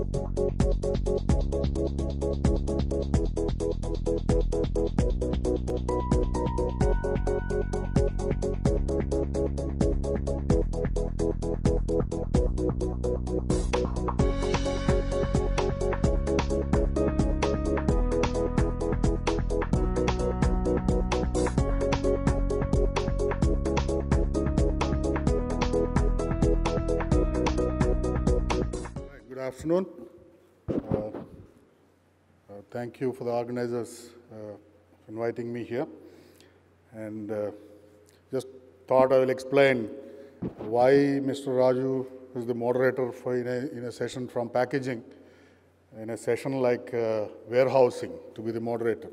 Good afternoon. Thank you for the organizers inviting me here. And just thought I will explain why Mr. Raju is the moderator for in a session from packaging, in a session like warehousing, to be the moderator.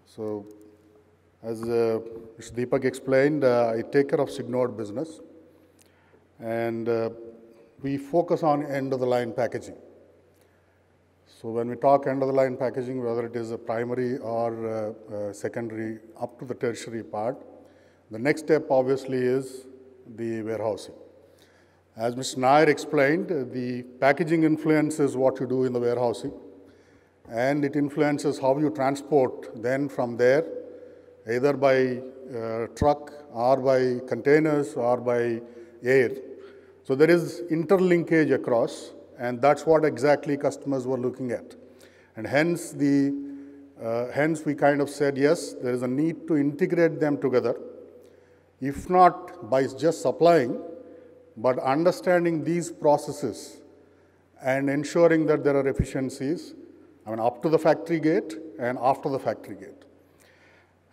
So, as Mr. Deepak explained, I take care of Signode business, and we focus on end-of-the-line packaging. So when we talk end-of-the-line packaging, whether it is a primary or secondary up to the tertiary part, the next step obviously is the warehousing. As Mr. Nair explained, the packaging influences what you do in the warehousing, and it influences how you transport then from there, either by truck or by containers or by air. So there is interlinkage across, and that's what exactly customers were looking at. And hence, hence we kind of said, yes, there is a need to integrate them together, if not by just supplying, but understanding these processes and ensuring that there are efficiencies, up to the factory gate and after the factory gate.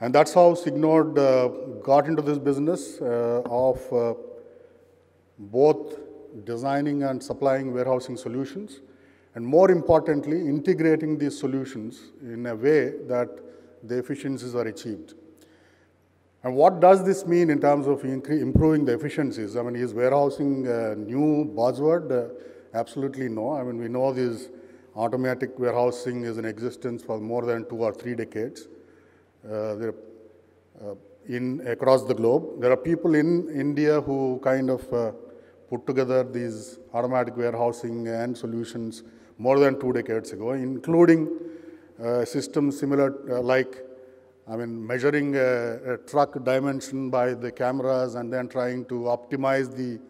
And that's how Signode got into this business of both designing and supplying warehousing solutions, and more importantly, integrating these solutions in a way that the efficiencies are achieved. And what does this mean in terms of improving the efficiencies? Is warehousing a new buzzword? Absolutely no. We know this automatic warehousing is in existence for more than 2 or 3 decades across the globe. There are people in India who kind of put together these automatic warehousing and solutions more than 2 decades ago, including systems similar measuring a truck dimension by the cameras and then trying to optimize the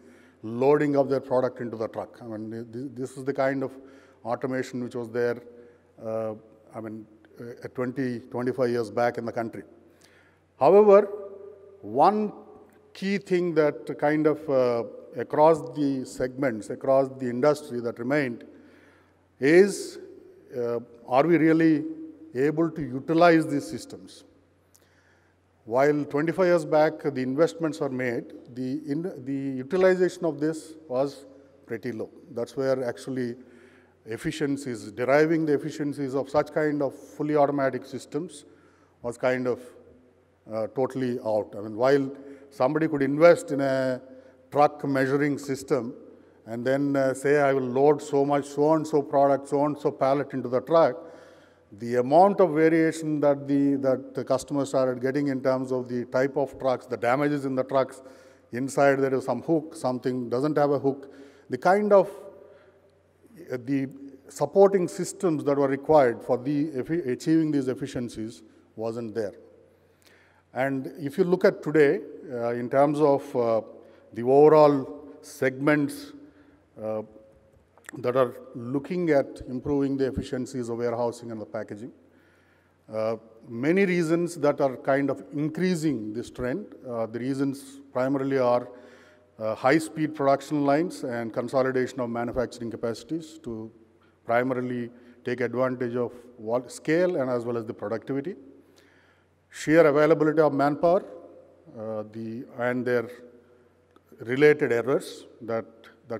loading of their product into the truck. This is the kind of automation which was there 25 years back in the country. However, one key thing that kind of across the segments, across the industry that remained is, are we really able to utilize these systems? While 25 years back the investments are made, the utilization of this was pretty low. That's where actually efficiencies, deriving the efficiencies of such kind of fully automatic systems was kind of totally out. While somebody could invest in a truck measuring system and then say, I will load so much so-and-so product, so-and-so pallet into the truck, the amount of variation that the customer started getting in terms of the type of trucks, the damages in the trucks, inside there is some hook, something doesn't have a hook, the kind of the supporting systems that were required for achieving these efficiencies wasn't there. And if you look at today, in terms of the overall segments that are looking at improving the efficiencies of warehousing and the packaging, many reasons that are kind of increasing this trend. The reasons primarily are high-speed production lines and consolidation of manufacturing capacities to primarily take advantage of scale and as well as the productivity. Sheer availability of manpower and their related errors that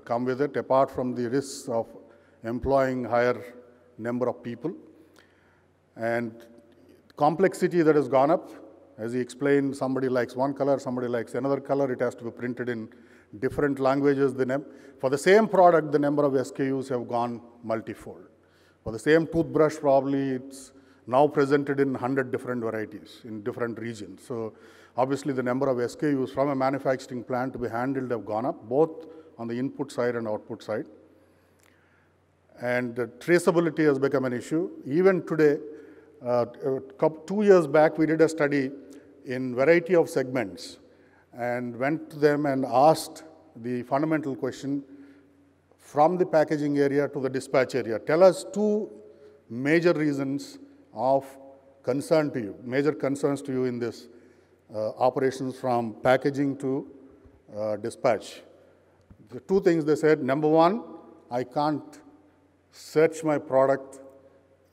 come with it, apart from the risks of employing higher number of people. And complexity that has gone up. As he explained, somebody likes one color, somebody likes another color. It has to be printed in different languages. For the same product, the number of SKUs have gone multifold. For the same toothbrush, probably it's now presented in 100 different varieties in different regions. So obviously the number of SKUs from a manufacturing plant to be handled have gone up, both on the input side and output side. and traceability has become an issue. Even today, 2 years back, we did a study in variety of segments and went to them and asked the fundamental question from the packaging area to the dispatch area. Tell us 2 major reasons of concern to you, major concerns to you in this operations from packaging to dispatch. The 2 things they said: number 1, I can't search my product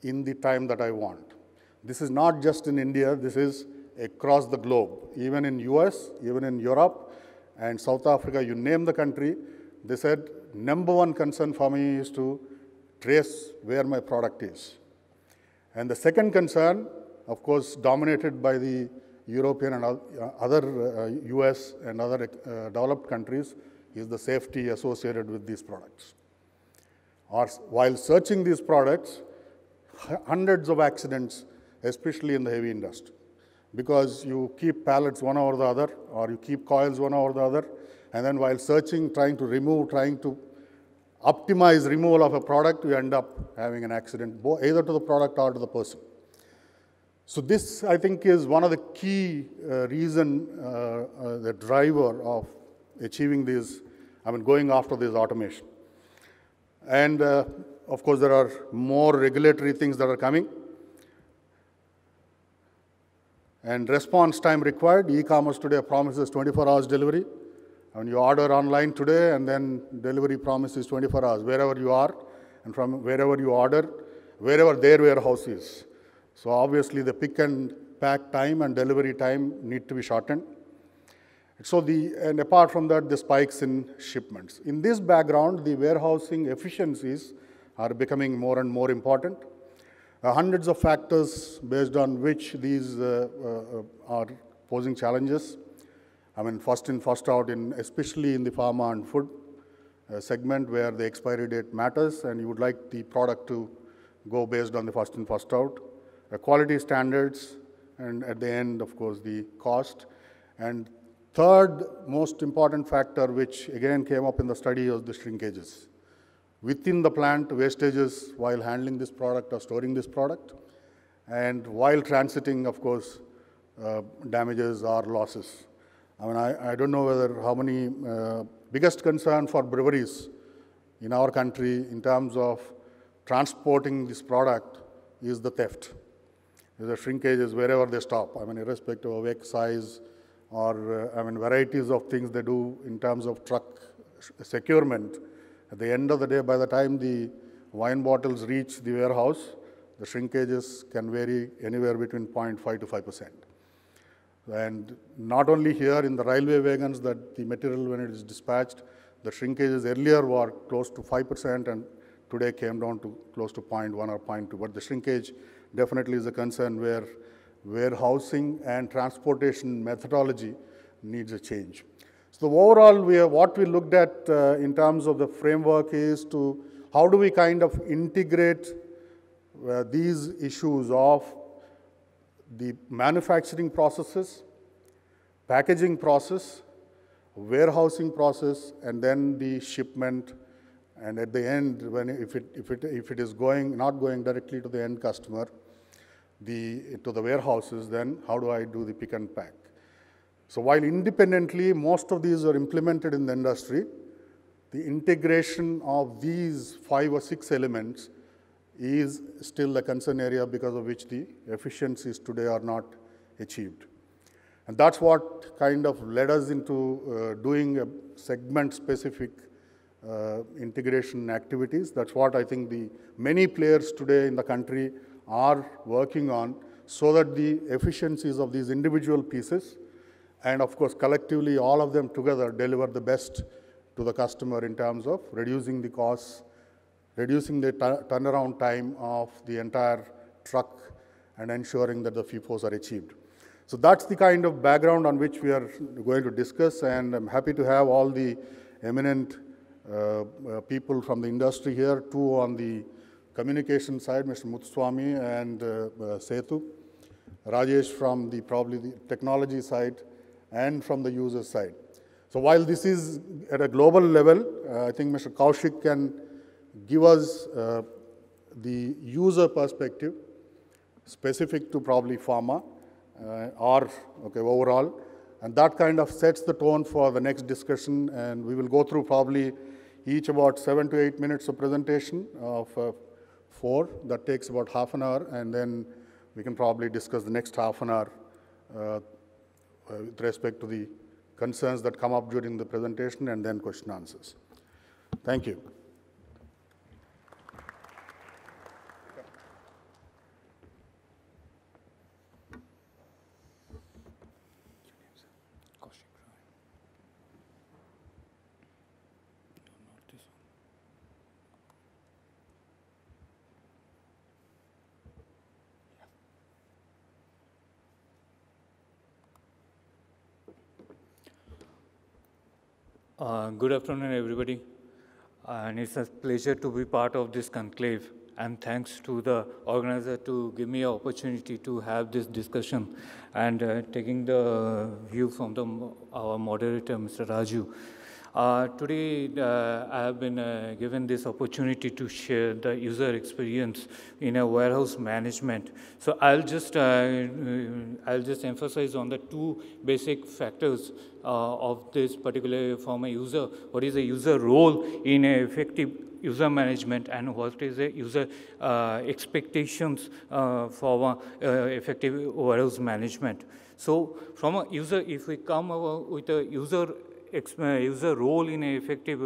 in the time that I want. This is not just in India, this is across the globe. Even in US, even in Europe and South Africa, you name the country, they said, number 1 concern for me is to trace where my product is. And the second concern, of course, dominated by the European and other US and other developed countries, is the safety associated with these products. Or while searching these products, hundreds of accidents, especially in the heavy industry, because you keep pallets one over the other, or you keep coils one over the other, and then while searching, trying to optimize removal of a product, you end up having an accident, either to the product or to the person. So this, I think, is one of the key the driver of achieving this, going after this automation. And of course, there are more regulatory things that are coming. And response time required. E-commerce today promises 24 hours delivery. When you order online today, and then delivery promise is 24 hours, wherever you are, and from wherever you order, wherever their warehouse is. So obviously, the pick and pack time and delivery time need to be shortened. So and apart from that, the spikes in shipments. In this background, the warehousing efficiencies are becoming more and more important. Hundreds of factors based on which these are posing challenges. First in, first out, especially in the pharma and food segment, where the expiry date matters, and you would like the product to go based on the first in, first out. Quality standards, and at the end, of course, the cost. And third most important factor, which again came up in the study, was the shrinkages. Within the plant, wastages while handling this product or storing this product, and while transiting, of course, damages or losses. I don't know how many biggest concern for breweries in our country in terms of transporting this product is the theft. The shrinkages wherever they stop, irrespective of excise or varieties of things they do in terms of truck securement. At the end of the day, by the time the wine bottles reach the warehouse, the shrinkages can vary anywhere between 0.5 to 5%. And not only here in the railway wagons, that the material, when it is dispatched, the shrinkages earlier were close to 5% and today came down to close to 0.1 or 0.2. But the shrinkage definitely is a concern where warehousing and transportation methodology needs a change. So overall, what we looked at in terms of the framework is how do we kind of integrate these issues of the manufacturing processes, packaging process, warehousing process, and then the shipment. And at the end, if it is not going directly to the end customer, to the warehouses, then how do I do the pick and pack? So while independently, most of these are implemented in the industry, the integration of these 5 or 6 elements is still a concern area because of which the efficiencies today are not achieved. And that's what kind of led us into doing a segment-specific integration activities. That's what I think the many players today in the country are working on, so that the efficiencies of these individual pieces, and of course collectively all of them together, deliver the best to the customer in terms of reducing the costs, reducing the turnaround time of the entire truck, and ensuring that the FIFOs are achieved. So that's the kind of background on which we are going to discuss, and I'm happy to have all the eminent people from the industry here, 2 on the communication side, Mr. Muthuswamy and Sethu, Rajesh from probably the technology side, and from the user side. So while this is at a global level, I think Mr. Kaushik can give us the user perspective specific to probably pharma or overall. And that kind of sets the tone for the next discussion. And we will go through probably each about 7 to 8 minutes of presentation of 4. That takes about half an hour. And then we can probably discuss the next half an hour with respect to the concerns that come up during the presentation and then question answers. Thank you. Good afternoon, everybody. And it's a pleasure to be part of this conclave. And thanks to the organizer to give me an opportunity to have this discussion and taking the view from our moderator, Mr. Raju. Today, I have been given this opportunity to share the user experience in a warehouse management. So I'll just emphasize on the 2 basic factors of this particular from a user. What is a user role in an effective user management, and what is a user expectations for effective warehouse management. So from a user, if we come with a user role in effective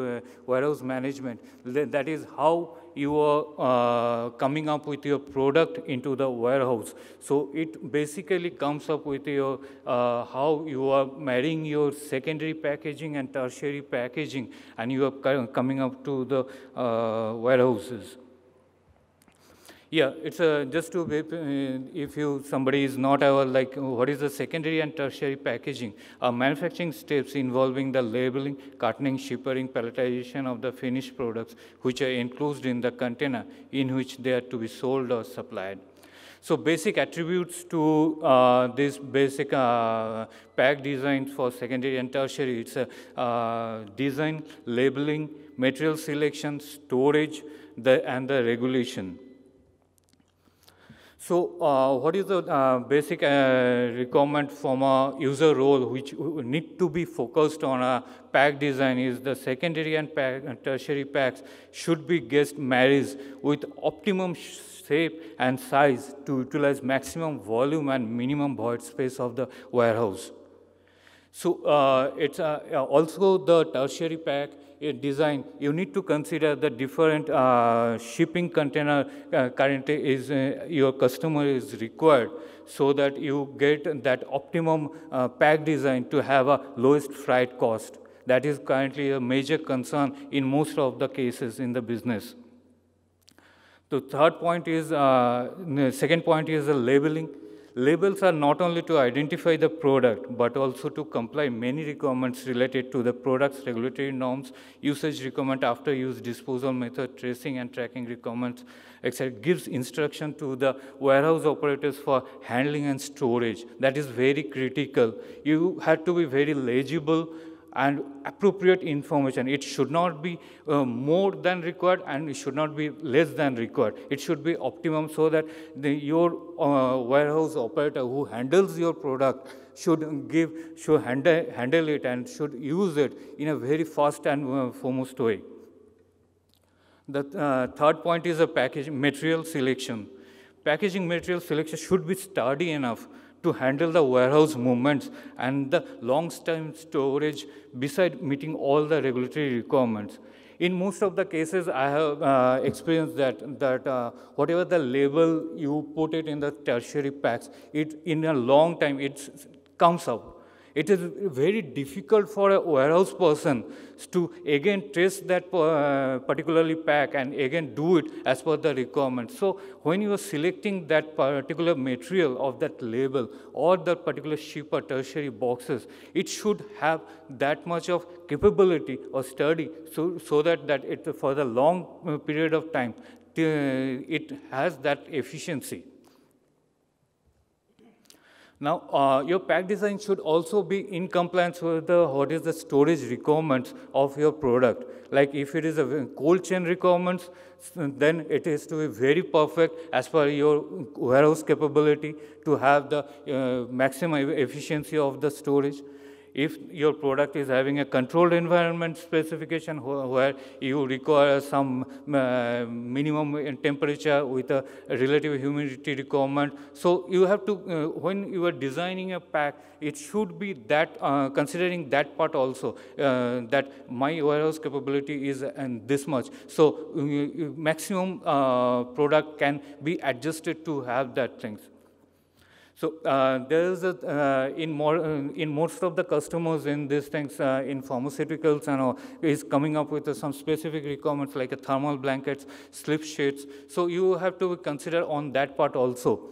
warehouse management, that is how you are coming up with your product into the warehouse. So it basically comes up with your how you are marrying your secondary packaging and tertiary packaging, and you are coming up to the warehouses. Yeah, it's just to if somebody is not aware, like what is the secondary and tertiary packaging? Manufacturing steps involving the labeling, cartoning, shipping, palletization of the finished products, which are enclosed in the container in which they are to be sold or supplied. So basic attributes to this basic pack design for secondary and tertiary, it's design, labeling, material selection, storage, and the regulation. So what is the basic requirement from a user role which need to be focused on a pack design is the secondary and tertiary packs should be guest marriage with optimum shape and size to utilize maximum volume and minimum void space of the warehouse. So it's also the tertiary pack design, you need to consider the different shipping container currently is your customer is required, so that you get that optimum pack design to have a lowest freight cost. That is currently a major concern in most of the cases in the business. The third point is, the second point is the labeling. Labels are not only to identify the product, but also to comply many requirements related to the product's regulatory norms, usage requirement, after use disposal method, tracing and tracking requirements, etc. Gives instruction to the warehouse operators for handling and storage. That is very critical. You have to be very legible and appropriate information. It should not be more than required, and it should not be less than required. It should be optimum, so that your warehouse operator who handles your product should handle it and should use it in a very fast and foremost way. The third point is a packaging material selection. Packaging material selection should be sturdy enough to handle the warehouse movements and the long-term storage, beside meeting all the regulatory requirements. In most of the cases, I have experienced that whatever the label you put it in the tertiary packs, it in a long time it comes up. It is very difficult for a warehouse person to again trace that particularly pack and again do it as per the requirement. So when you are selecting that particular material of that label or the particular shipper tertiary boxes, it should have that much of capability or study so that it for the long period of time, it has that efficiency. Now, your pack design should also be in compliance with what is the storage requirements of your product. Like if it is a cold chain requirements, then it is to be very perfect as per your warehouse capability to have the maximum efficiency of the storage. If your product is having a controlled environment specification where you require some minimum in temperature with a relative humidity requirement, so you have to, when you are designing a pack, it should be that, considering that part also, that my warehouse capability is this much. So maximum product can be adjusted to have that things. So there is in most of the customers in these things in pharmaceuticals and all, is coming up with some specific requirements like a thermal blankets, slip sheets. So you have to consider on that part also.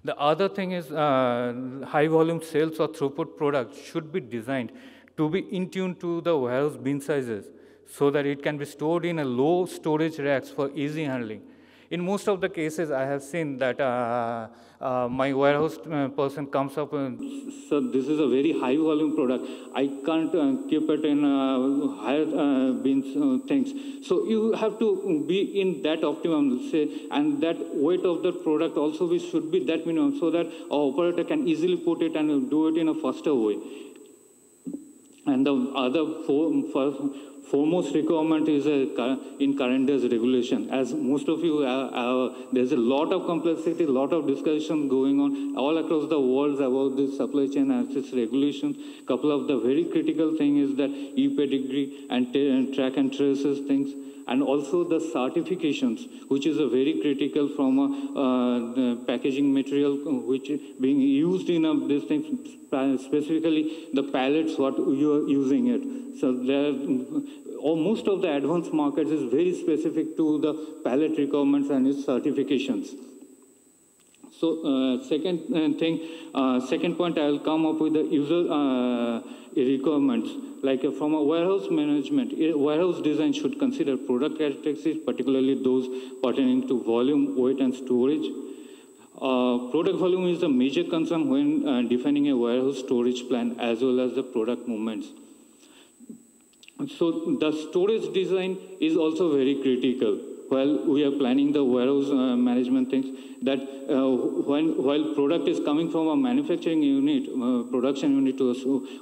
The other thing is high volume sales or throughput products should be designed to be in tune to the warehouse bin sizes so that it can be stored in a low storage racks for easy handling. In most of the cases, I have seen that my warehouse person comes up and, so this is a very high volume product. I can't keep it in higher bins things. So you have to be in that optimum, say, and that weight of the product also should be that minimum so that our operator can easily put it and do it in a faster way. And the other foremost requirement is in current days regulation. As most of you, there's a lot of complexity, a lot of discussion going on all across the world about this supply chain access regulations. Couple of the very critical thing is that e-pedigree and track and traces things. And also the certifications, which is a very critical from the packaging material, which being used in these things, specifically the pallets, what you are using it. So there, most of the advanced markets is very specific to the pallet requirements and its certifications. So second point, I will come up with the user requirements. Like from a warehouse management, warehouse design should consider product characteristics, particularly those pertaining to volume, weight, and storage. Product volume is a major concern when defining a warehouse storage plan as well as the product movements. So the storage design is also very critical while we are planning the warehouse management things, that while product is coming from a manufacturing unit, production unit to a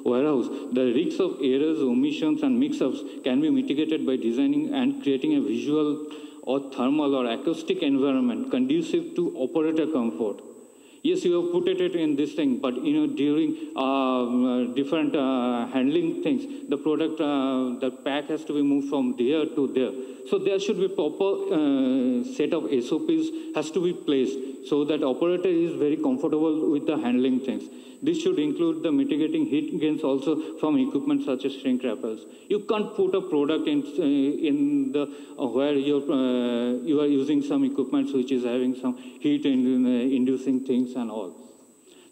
warehouse, the risks of errors, omissions, and mix-ups can be mitigated by designing and creating a visual or thermal or acoustic environment conducive to operator comfort. Yes, you have put it in this thing, but during different handling things, the product, the pack has to be moved from there to there. So there should be proper set of SOPs has to be placed so that operator is very comfortable with the handling things. This should include the mitigating heat gains also from equipment such as shrink wrappers. You can't put a product in the where you are using some equipment which is having some heat inducing things and all.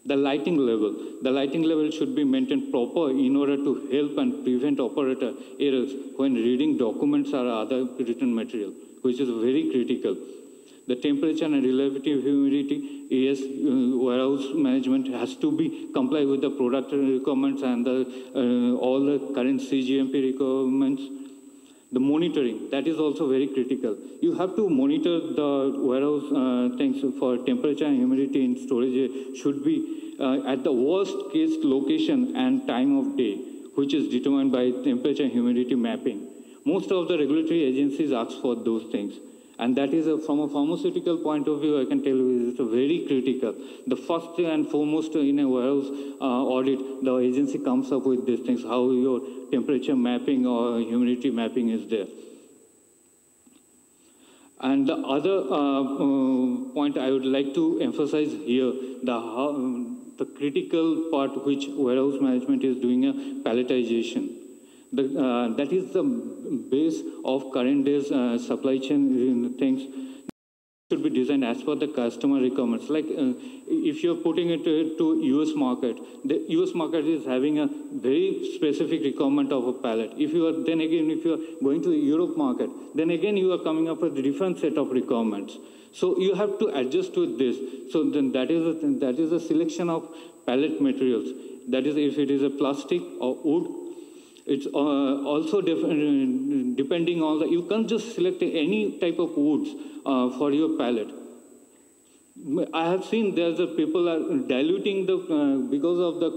The lighting level should be maintained proper in order to help and prevent operator errors when reading documents or other written material, which is very critical. The temperature and reliability of humidity, yes, warehouse management has to be comply with the product requirements and all the current CGMP requirements. The monitoring, that is also very critical. You have to monitor the warehouse things for temperature and humidity in storage should be at the worst case location and time of day, which is determined by temperature and humidity mapping. Most of the regulatory agencies ask for those things. And that is, from a pharmaceutical point of view, I can tell you it's very critical. The first and foremost in a warehouse audit, the agency comes up with these things, how your temperature mapping or humidity mapping is there. And the other point I would like to emphasize here, the critical part which warehouse management is doing a palletization. That is the base of current days supply chain things. should be designed as per the customer requirements. Like if you're putting it to US market, the US market is having a very specific requirement of a pallet. If you are, then again, if you are going to the Europe market, then again you are coming up with a different set of requirements. So you have to adjust with this. So then that is a selection of pallet materials. That is, if it is a plastic or wood, it's also depending on the, you can't just select any type of woods for your pallet. I have seen there's a people are diluting the, because of the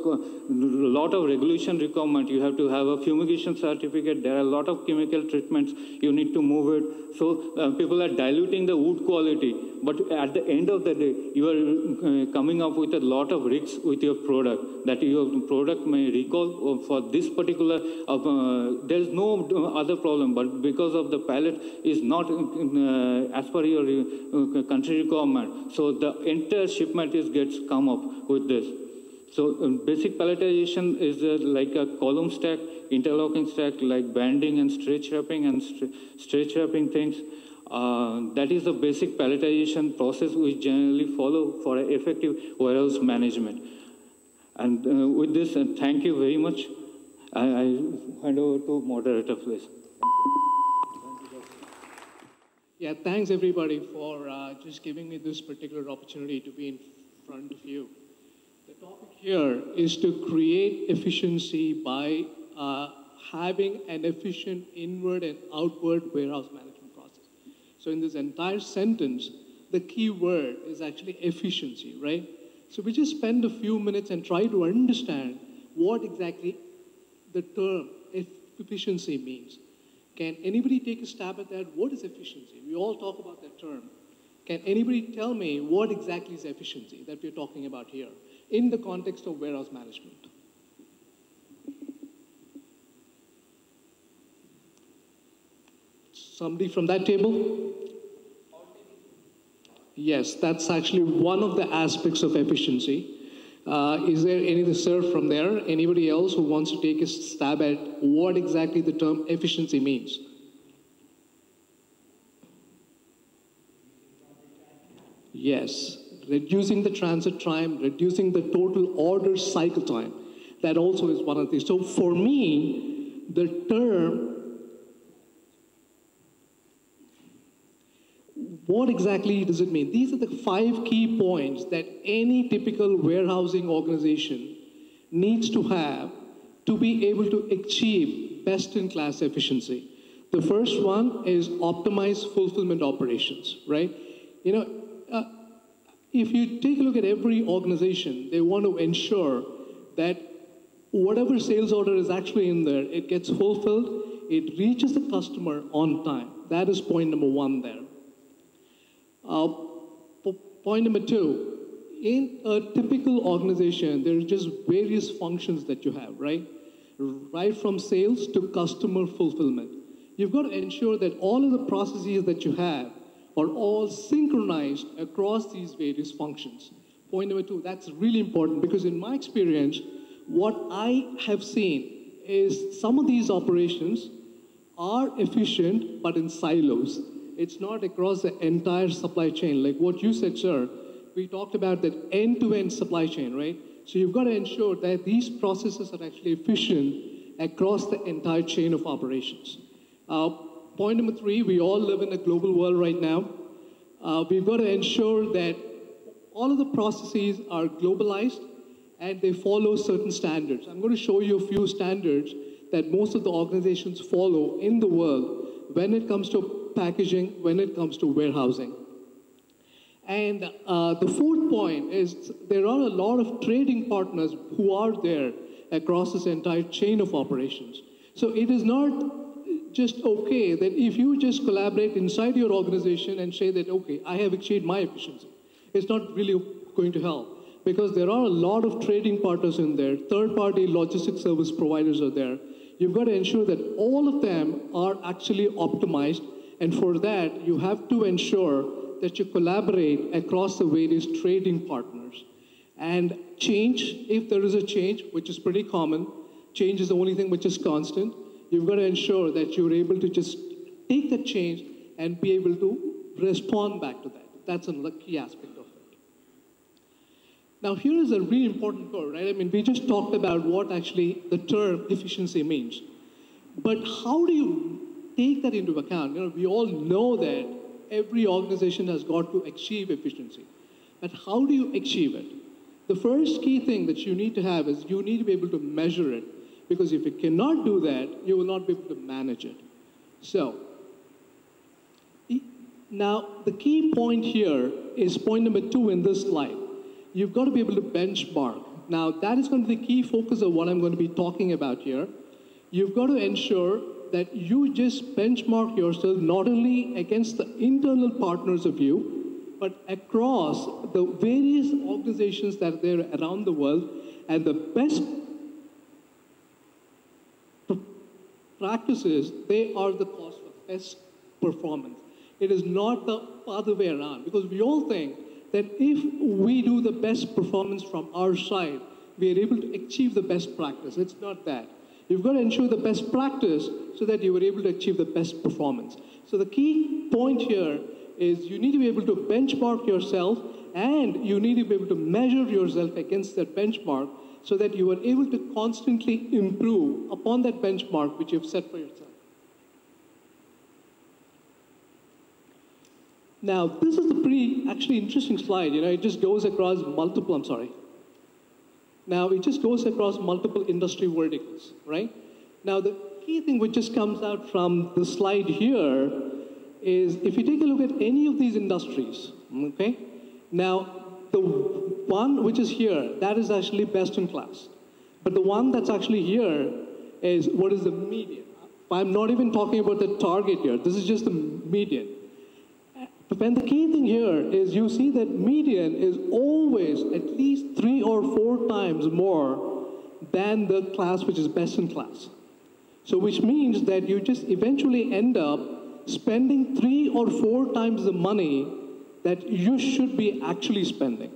lot of regulation requirement, you have to have a fumigation certificate, there are a lot of chemical treatments, you need to move it. So people are diluting the wood quality, but at the end of the day, you are coming up with a lot of risks with your product, that your product may recall for this particular, there is no other problem, but because of the pallet is not as per your country requirement, so the entire shipment gets come up with this. So basic palletization is like a column stack, interlocking stack, like banding and stretch wrapping and stretch wrapping things. That is the basic palletization process we generally follow for effective warehouse management. And with this, thank you very much. I hand over to moderator, please. Yeah, thanks everybody for just giving me this particular opportunity to be in front of you. The topic here is to create efficiency by having an efficient inward and outward warehouse management process. So in this entire sentence, the key word is actually efficiency, right? So we just spend a few minutes and try to understand what exactly the term efficiency means. Can anybody take a stab at that? What is efficiency? We all talk about that term. Can anybody tell me what exactly is efficiency that we're talking about here in the context of warehouse management? Somebody from that table? Yes, that's actually one of the aspects of efficiency. Is there any reserve from there? Anybody else who wants to take a stab at what exactly the term efficiency means? Yes, reducing the transit time, reducing the total order cycle time. That also is one of these. So for me, the term, what exactly does it mean? These are the 5 key points that any typical warehousing organization needs to have to be able to achieve best-in-class efficiency. The first one is optimize fulfillment operations, right? You know, if you take a look at every organization, they want to ensure that whatever sales order is actually in there, it gets fulfilled, it reaches the customer on time. That is point number 1 there. Point number 2, in a typical organization, there are just various functions that you have, right? Right from sales to customer fulfillment. You've got to ensure that all of the processes that you have are all synchronized across these various functions. Point number 2, that's really important because in my experience, what I have seen is some of these operations are efficient, but in silos. It's not across the entire supply chain. Like what you said, sir, we talked about that end-to-end supply chain, right? So you've got to ensure that these processes are actually efficient across the entire chain of operations. Point number 3, we all live in a global world right now. We've got to ensure that all of the processes are globalized and they follow certain standards. I'm going to show you a few standards that most of the organizations follow in the world when it comes to packaging, when it comes to warehousing. And the 4th point is there are a lot of trading partners who are there across this entire chain of operations. So it is not just okay that if you just collaborate inside your organization and say that, okay, I have achieved my efficiency. It's not really going to help because there are a lot of trading partners in there. Third-party logistics service providers are there. You've got to ensure that all of them are actually optimized. And for that, you have to ensure that you collaborate across the various trading partners. And change, if there is a change, which is pretty common, change is the only thing which is constant, you've got to ensure that you're able to just take that change and be able to respond back to that. That's another key aspect of it. Now, here is a really important part, right? I mean, we just talked about what actually the term efficiency means. But how do you take that into account? You know, we all know that every organization has got to achieve efficiency. But how do you achieve it? The first key thing that you need to have is you need to be able to measure it. Because if you cannot do that, you will not be able to manage it. So, now the key point here is point number 2 in this slide. You've got to be able to benchmark. Now, that is going to be the key focus of what I'm going to be talking about here. You've got to ensure that you just benchmark yourself not only against the internal partners of you, but across the various organizations that are there around the world, and the best practices, they are the cause for best performance. It is not the other way around, because we all think that if we do the best performance from our side, we are able to achieve the best practice. It's not that. You've got to ensure the best practice so that you are able to achieve the best performance. So the key point here is you need to be able to benchmark yourself, and you need to be able to measure yourself against that benchmark so that you are able to constantly improve upon that benchmark which you've set for yourself. Now, this is a pretty actually interesting slide. You know, it just goes across multiple, Now, it just goes across multiple industry verticals, right? Now, the key thing which just comes out from the slide here is if you take a look at any of these industries, okay? Now, the one which is here, that is actually best in class. But the one that's actually here is what is the median. I'm not even talking about the target here. This is just the median. When the key thing here is you see that median is always at least 3 or 4 times more than the class which is best in class. So which means that you just eventually end up spending 3 or 4 times the money that you should be actually spending.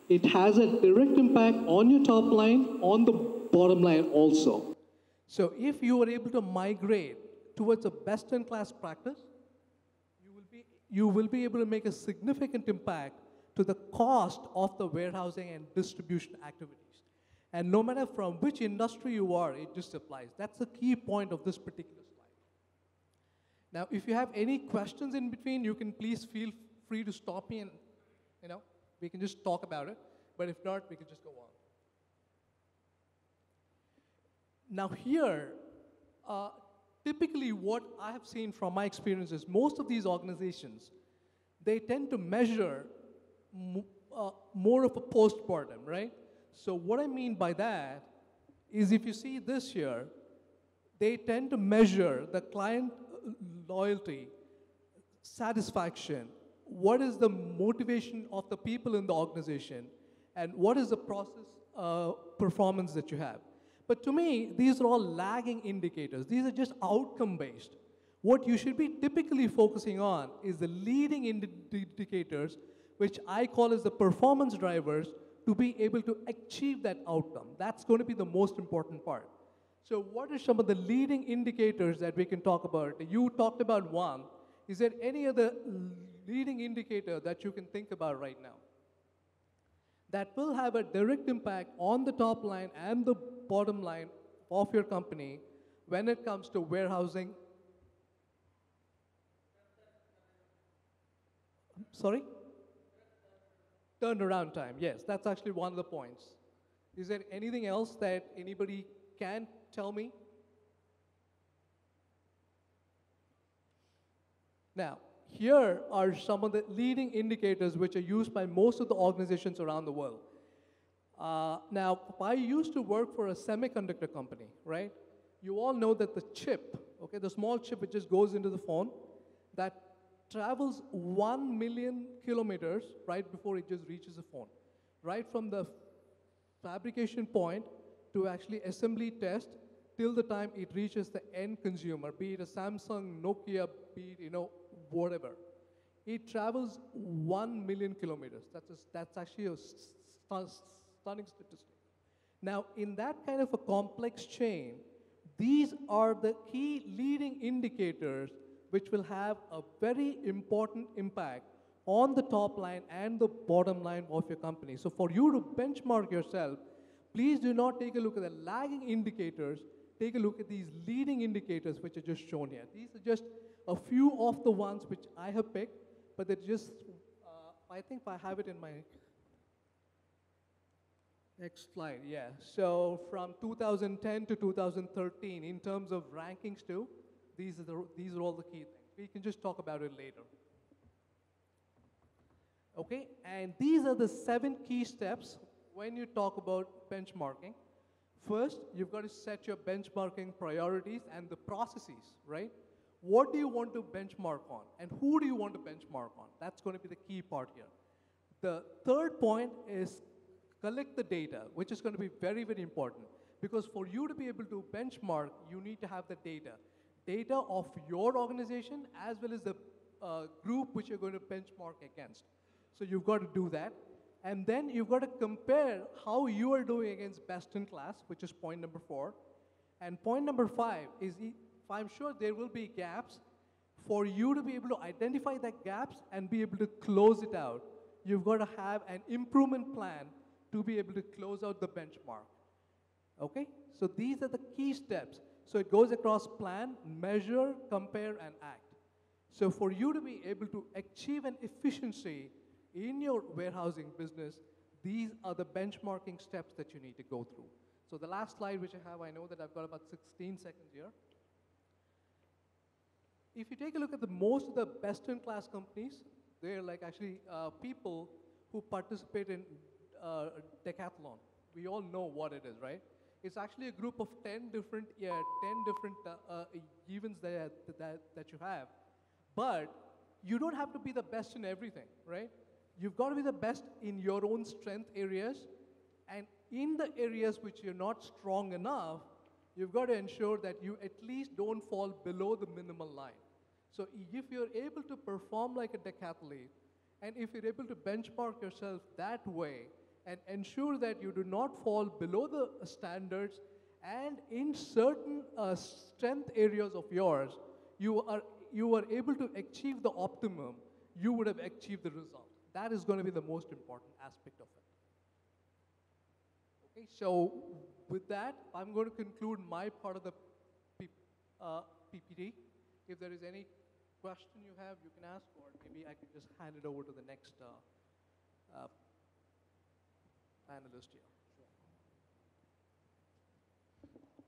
It has a direct impact on your top line, on the bottom line also. So if you are able to migrate towards a best-in-class practice, you will be able to make a significant impact to the cost of the warehousing and distribution activities. And no matter from which industry you are, it just applies. That's the key point of this particular slide. Now, if you have any questions in between, you can please feel free to stop me and, you know, we can just talk about it. But if not, we can just go on. Now here, typically what I have seen from my experience is most of these organizations, they tend to measure more of a postmortem, right? So what I mean by that is if you see this here, they tend to measure the client loyalty, satisfaction, what is the motivation of the people in the organization, and what is the process performance that you have. But to me, these are all lagging indicators. These are just outcome-based. What you should be typically focusing on is the leading indicators, which I call as the performance drivers, to be able to achieve that outcome. That's going to be the most important part. So what are some of the leading indicators that we can talk about? You talked about one. Is there any other leading indicator that you can think about right now that will have a direct impact on the top line and the bottom line of your company when it comes to warehousing? Sorry? Turnaround time, yes, that's actually one of the points. Is there anything else that anybody can tell me? Now, here are some of the leading indicators which are used by most of the organizations around the world. Now, I used to work for a semiconductor company, right? You all know that the chip, okay, the small chip which just goes into the phone, that travels 1 million kilometers right before it just reaches the phone. Right from the fabrication point to actually assembly test till the time it reaches the end consumer, be it a Samsung, Nokia, be it, whatever. It travels 1 million kilometers. That's actually a stunning statistic. Now, in that kind of a complex chain, these are the key leading indicators which will have a very important impact on the top line and the bottom line of your company. So for you to benchmark yourself, please do not take a look at the lagging indicators. Take a look at these leading indicators which are just shown here. These are just a few of the ones which I have picked, but they're just, I think I have it in my next slide, yeah. So from 2010 to 2013, in terms of rankings too, these are all the key things. We can just talk about it later. Okay, and these are the 7 key steps when you talk about benchmarking. First, you've got to set your benchmarking priorities and the processes, right? What do you want to benchmark on? And who do you want to benchmark on? That's going to be the key part here. The third point is collect the data, which is going to be very, very important. Because for you to be able to benchmark, you need to have the data. Data of your organization as well as the group which you're going to benchmark against. So you've got to do that. And then you've got to compare how you are doing against best in class, which is point number 4. And point number 5 is, I'm sure there will be gaps. For you to be able to identify that gaps and be able to close it out, you've got to have an improvement plan to be able to close out the benchmark. Okay? So these are the key steps. So it goes across plan, measure, compare, and act. So for you to be able to achieve an efficiency in your warehousing business, these are the benchmarking steps that you need to go through. So the last slide which I have, I know that I've got about 16 seconds here. If you take a look at most of the best-in-class companies, they're like actually people who participate in decathlon. We all know what it is, right? It's actually a group of 10 different events that you have. But you don't have to be the best in everything, right? You've got to be the best in your own strength areas. And in the areas which you're not strong enough, you've got to ensure that you at least don't fall below the minimal line. So if you're able to perform like a decathlete, and if you're able to benchmark yourself that way, and ensure that you do not fall below the standards, and in certain strength areas of yours, you are able to achieve the optimum, you would have achieved the result. That is going to be the most important aspect of it. Okay, so with that, I'm going to conclude my part of the PPT. If there is any question you have, you can ask, or maybe I can just hand it over to the next panelist here.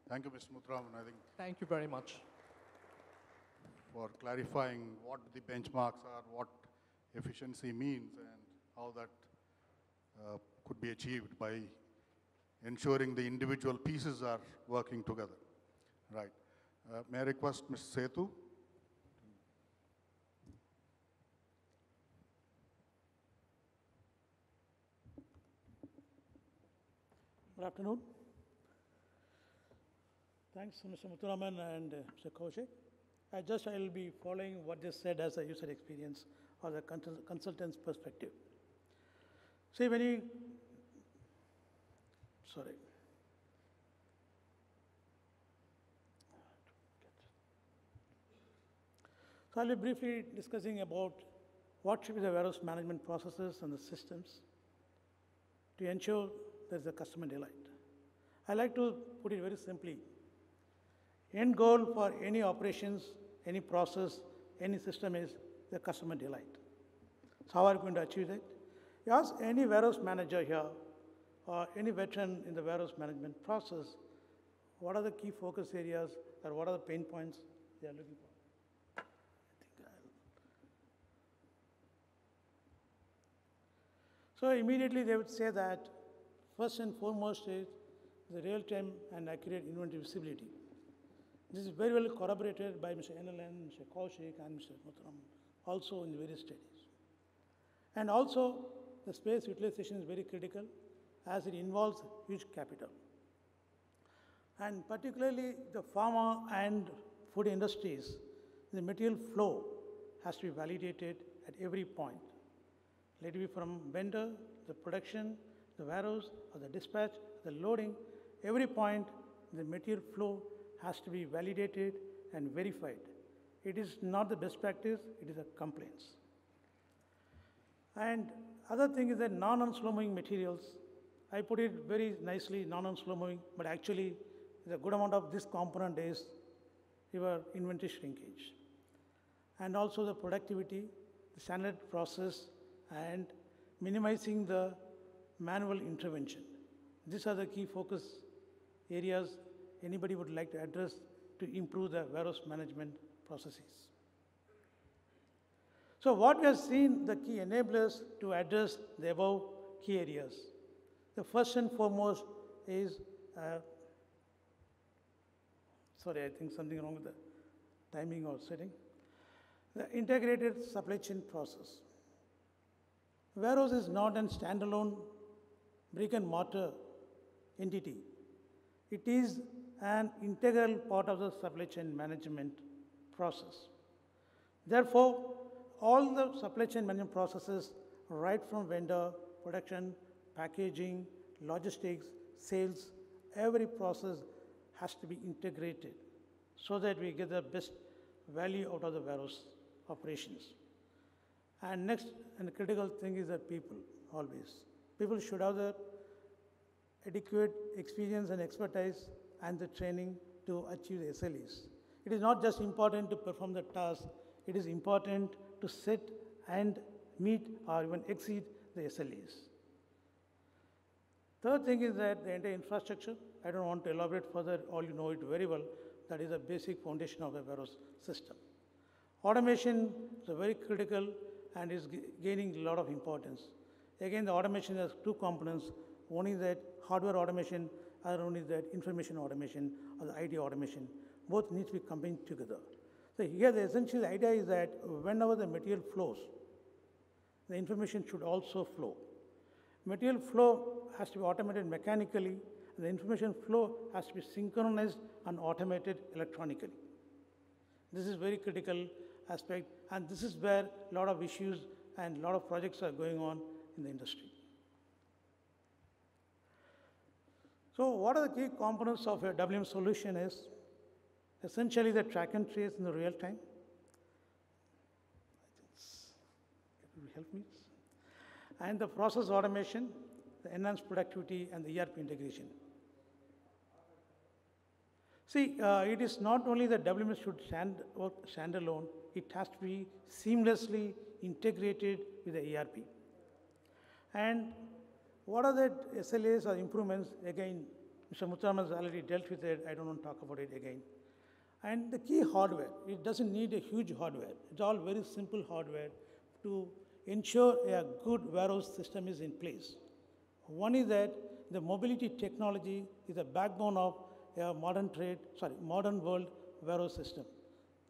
Thank you, Mr. Muthuraman. I think Thank you very much for clarifying what the benchmarks are, what efficiency means, and how that could be achieved by ensuring the individual pieces are working together. Right. May I request Mr. Sethu? Good afternoon. Thanks, Mr. Muthuraman and Mr. Kaushik. I will be following what they said as a user experience or the consultant's perspective. See, when you, sorry. So I'll be briefly discussing about what should be the warehouse management processes and the systems to ensure there's a customer delight. I like to put it very simply. End goal for any operations, any process, any system is the customer delight. So how are we going to achieve that? You ask any warehouse manager here or any veteran in the warehouse management process, what are the key focus areas or what are the pain points they are looking for? So immediately they would say that first and foremost is the real-time and accurate inventory visibility. This is very well corroborated by Mr. NLN, Mr. Kaushik, and Mr. Muthuraman, also in various studies. And also, the space utilization is very critical as it involves huge capital. And particularly the pharma and food industries, the material flow has to be validated at every point. Let it be from vendor, the production, the warehouse, or the dispatch, the loading, every point, the material flow has to be validated and verified. It is not the best practice, it is a complaint. And other thing is that non-slow moving materials. I put it very nicely, non-slow moving, but actually the good amount of this component is your inventory shrinkage. And also the productivity, the standard process, and minimizing the manual intervention. These are the key focus areas anybody would like to address to improve the warehouse management processes. So what we have seen the key enablers to address the above key areas. The first and foremost is, sorry, I think something wrong with the timing or setting. The integrated supply chain process. Warehouse is not a standalone brick and mortar entity. It is an integral part of the supply chain management process. Therefore, all the supply chain management processes, right from vendor, production, packaging, logistics, sales, every process has to be integrated so that we get the best value out of the warehouse operations. And next, and the critical thing is that people, always. People should have the adequate experience and expertise and the training to achieve the SLEs. It is not just important to perform the task, it is important to set and meet or even exceed the SLEs. Third thing is that the entire infrastructure, I don't want to elaborate further, all you know it very well, that is the basic foundation of the warehouse system. Automation is very critical and is gaining a lot of importance. Again, the automation has two components. One is that hardware automation, other one is that information automation or the IT automation. Both need to be combined together. So here the essential idea is that whenever the material flows, the information should also flow. Material flow has to be automated mechanically, and the information flow has to be synchronized and automated electronically. This is very critical aspect, and this is where a lot of issues and a lot of projects are going on in the industry. So what are the key components of a WM solution is essentially the track and trace in the real time. It will help me. And the process automation, the enhanced productivity, and the ERP integration. See, it is not only that WMS should work standalone, it has to be seamlessly integrated with the ERP. And what are the SLAs or improvements? Again, Mr. Muthuraman has already dealt with it. I don't want to talk about it again. And the key hardware, it doesn't need a huge hardware. It's all very simple hardware to ensure a good warehouse system is in place. One is that the mobility technology is the backbone of a modern world warehouse system.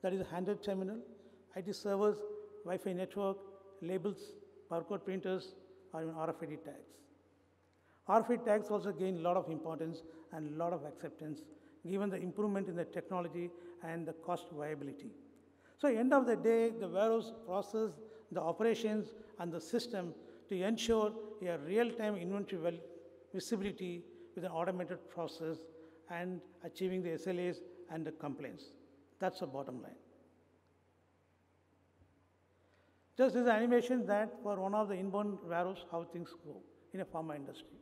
That is a handheld terminal, IT servers, Wi-Fi network, labels, barcode printers, or even RFID tags. RFID tags also gain a lot of importance and a lot of acceptance given the improvement in the technology and the cost viability. So at the end of the day, the warehouse process, the operations, and the system to ensure a real-time inventory visibility with an automated process and achieving the SLAs and the complaints. That's the bottom line. Just this animation that for one of the inbound warehouse, how things go in a pharma industry.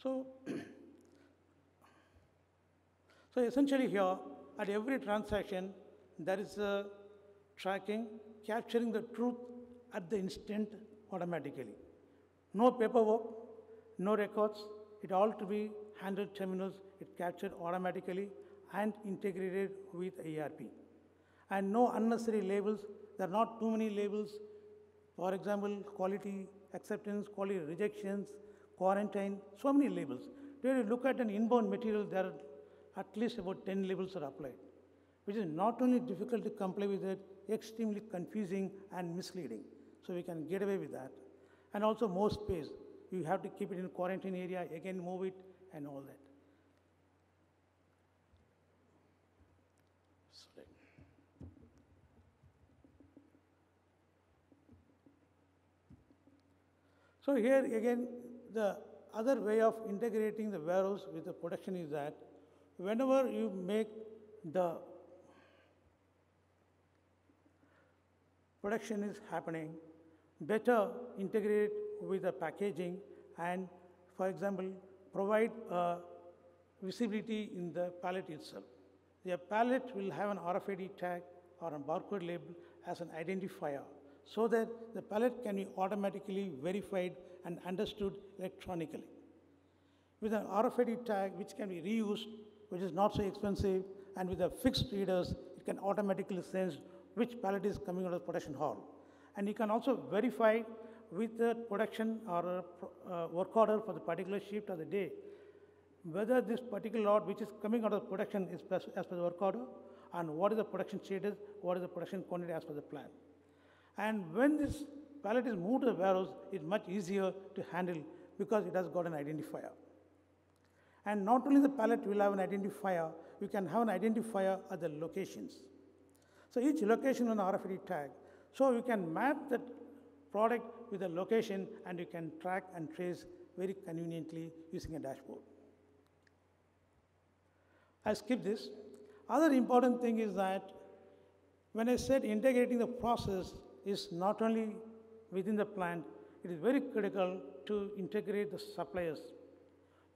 So essentially here, at every transaction, there is a tracking, capturing the truth at the instant automatically. No paperwork, no records, it all to be handled terminals, it captured automatically and integrated with ERP. And no unnecessary labels, there are not too many labels. For example, quality acceptance, quality rejections, quarantine, so many labels. When you look at an inbound material, there are at least about 10 labels are applied, which is not only difficult to comply with it, extremely confusing and misleading. So we can get away with that. And also more space. You have to keep it in quarantine area, again move it and all that. Sorry. So here again, the other way of integrating the warehouse with the production is that whenever you make the production is happening, better integrate with the packaging and, for example, provide visibility in the pallet itself. The pallet will have an RFID tag or a barcode label as an identifier so that the pallet can be automatically verified and understood electronically. With an RFID tag which can be reused, which is not so expensive, and with the fixed readers, it can automatically sense which pallet is coming out of the production hall. And you can also verify with the production or work order for the particular shift of the day, whether this particular lot which is coming out of production is as per the work order, and what is the production status, what is the production quantity as per the plan. And when this pallet is moved to the warehouse, it's much easier to handle because it has got an identifier. And not only the pallet will have an identifier, you can have an identifier at the locations. So each location on the RFID tag. So you can map that product with the location and you can track and trace very conveniently using a dashboard. I skip this. Other important thing is that when I said integrating the process is not only within the plant, it is very critical to integrate the suppliers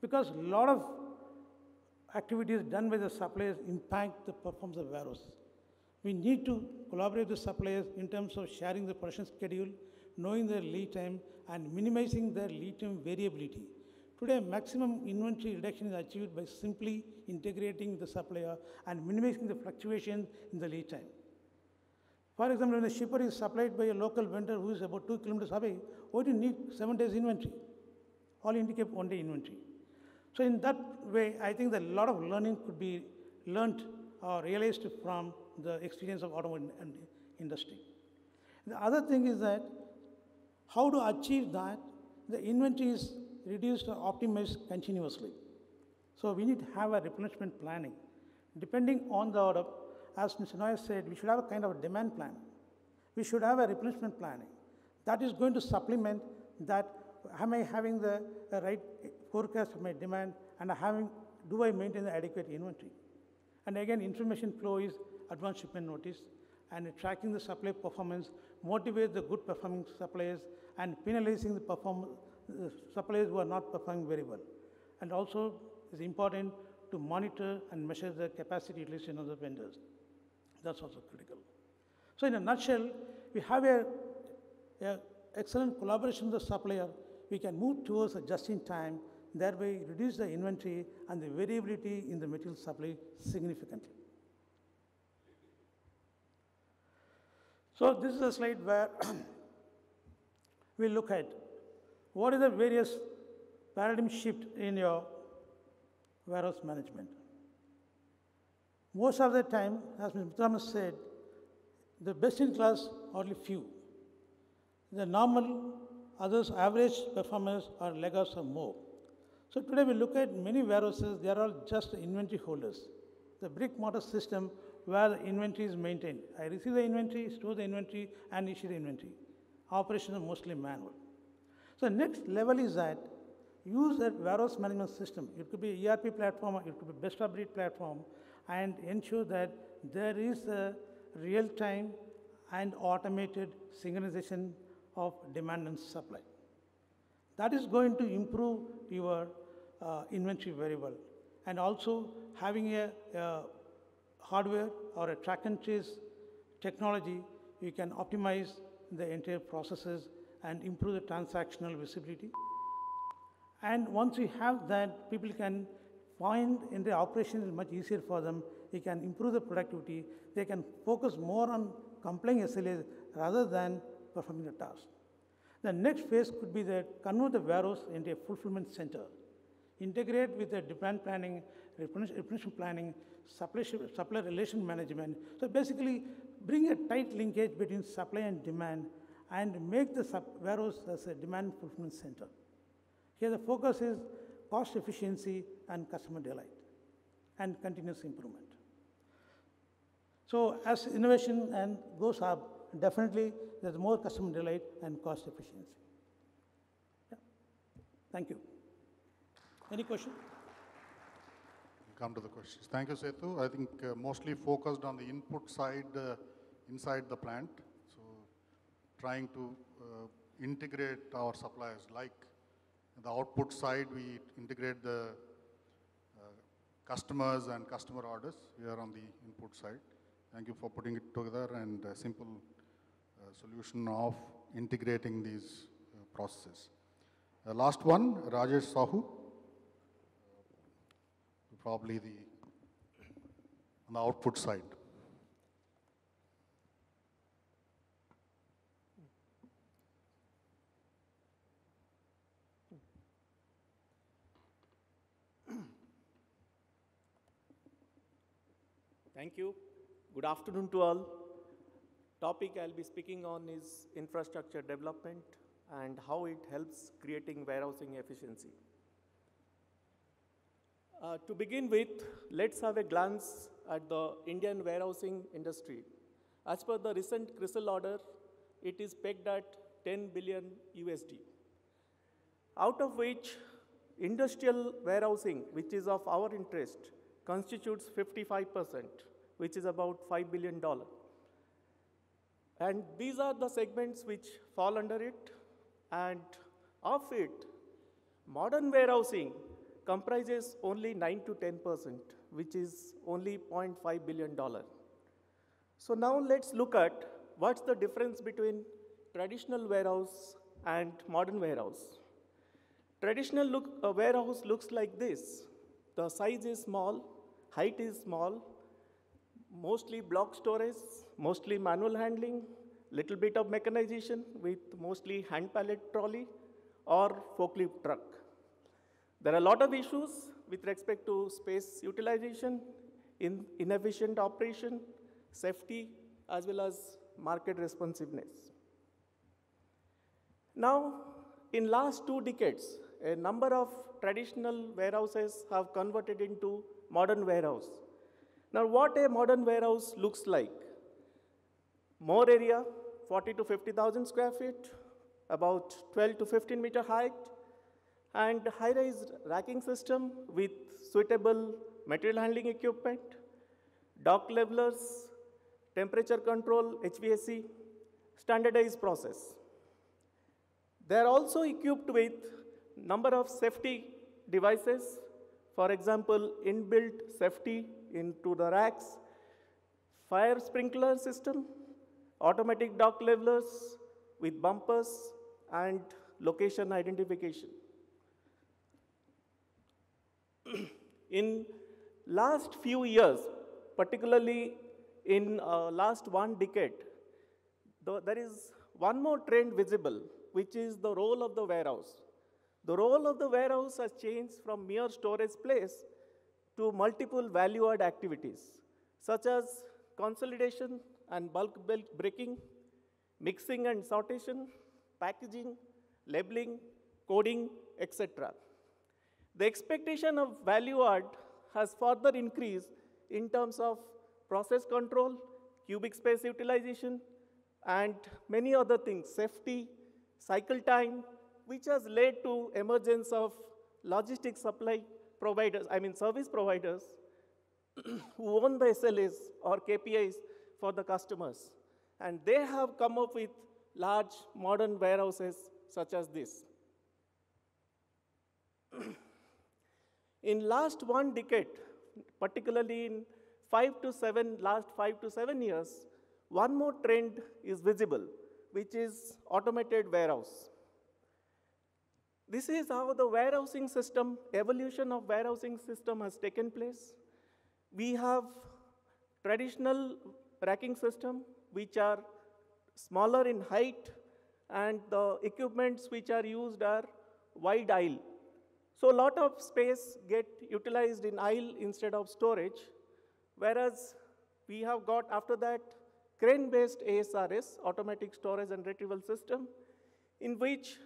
because a lot of activities done by the suppliers impact the performance of the warehouse. We need to collaborate with the suppliers in terms of sharing the production schedule, knowing their lead time, and minimizing their lead time variability. Today, maximum inventory reduction is achieved by simply integrating the supplier and minimizing the fluctuation in the lead time. For example, when a shipper is supplied by a local vendor who is about 2 kilometers away, why do you need 7 days inventory? All indicate 1 day inventory. So in that way, I think that a lot of learning could be learned or realized from the experience of automotive industry. The other thing is that how to achieve that, the inventory is reduced or optimized continuously. So we need to have a replenishment planning. Depending on the order, as Mr. Noyer said, we should have a kind of a demand plan. We should have a replenishment planning. That is going to supplement that, am I having the right forecast of my demand and do I maintain the adequate inventory? And again, information flow is advance shipment notice and tracking the supply performance, motivate the good performing suppliers and penalizing the suppliers who are not performing very well. And also, it's important to monitor and measure the capacity utilization of the vendors. That's also critical. So in a nutshell, we have a excellent collaboration with the supplier. We can move towards a just-in-time, thereby reduce the inventory and the variability in the material supply significantly. So this is a slide where we look at what is the various paradigm shift in your warehouse management. Most of the time, as Mr. Muthuraman said, the best in class only few. The normal, others average performers are laggards or more. So today we look at many warehouses, they are all just inventory holders. The brick mortar system where the inventory is maintained. I receive the inventory, store the inventory, and issue the inventory. Operations are mostly manual. So next level is that use that warehouse management system. It could be ERP platform, it could be best of breed platform, and ensure that there is a real-time and automated synchronization of demand and supply. That is going to improve your inventory very well. And also having a hardware or a track and trace technology, you can optimize the entire processes and improve the transactional visibility. And once you have that, people can find in the operation is much easier for them. They can improve the productivity. They can focus more on complying SLAs rather than performing the task. The next phase could be that convert the warehouse into a fulfillment center. Integrate with the demand planning, replenishment planning, supply relation management. So basically, bring a tight linkage between supply and demand and make the warehouse as a demand fulfillment center. Here the focus is cost efficiency and customer delight and continuous improvement. So as innovation and goes up, definitely there's more customer delight and cost efficiency. Yeah. Thank you. Any question? come to the questions. Thank you, Setu. I think mostly focused on the input side inside the plant. So trying to integrate our suppliers. Like the output side, we integrate the customers and customer orders. We are on the input side. Thank you for putting it together and a simple solution of integrating these processes. Last one, Rajesh Sahu. Probably on the output side. Thank you. Good afternoon to all. Topic I'll be speaking on is infrastructure development and how it helps creating warehousing efficiency. To begin with, let's have a glance at the Indian warehousing industry. As per the recent CRISIL order, it is pegged at 10 billion USD. Out of which, industrial warehousing, which is of our interest, constitutes 55%, which is about $5 billion. And these are the segments which fall under it. And of it, modern warehousing comprises only 9 to 10%, which is only $0.5 billion. So now let's look at what's the difference between traditional warehouse and modern warehouse. Traditional warehouse looks like this. The size is small, height is small, mostly block storage, mostly manual handling, little bit of mechanization with mostly hand pallet trolley or forklift truck. There are a lot of issues with respect to space utilization, inefficient operation, safety, as well as market responsiveness. Now, in last 2 decades, a number of traditional warehouses have converted into modern warehouse. Now, what a modern warehouse looks like? More area, 40 to 50,000 square feet, about 12 to 15 meter height, and high-rise racking system with suitable material handling equipment, dock levelers, temperature control, HVAC, standardized process. They are also equipped with number of safety devices, for example, inbuilt safety into the racks, fire sprinkler system, automatic dock levelers with bumpers, and location identification. In last few years, particularly in last 1 decade, there is one more trend visible, which is the role of the warehouse. The role of the warehouse has changed from mere storage place to multiple value-add activities, such as consolidation and bulk breaking, mixing and sortation, packaging, labeling, coding, etc. The expectation of value add has further increased in terms of process control, cubic space utilization, and many other things, safety, cycle time, which has led to emergence of logistics supply providers, service providers who own the SLAs or KPIs for the customers. And they have come up with large modern warehouses such as this. In last 1 decade, particularly in last 5 to 7 years, one more trend is visible, which is automated warehouse. This is how the warehousing system, evolution of warehousing system has taken place. We have traditional racking system, which are smaller in height, and the equipments which are used are wide aisle. So a lot of space get utilized in aisle instead of storage, whereas we have got after that crane-based ASRS, automatic storage and retrieval system, in which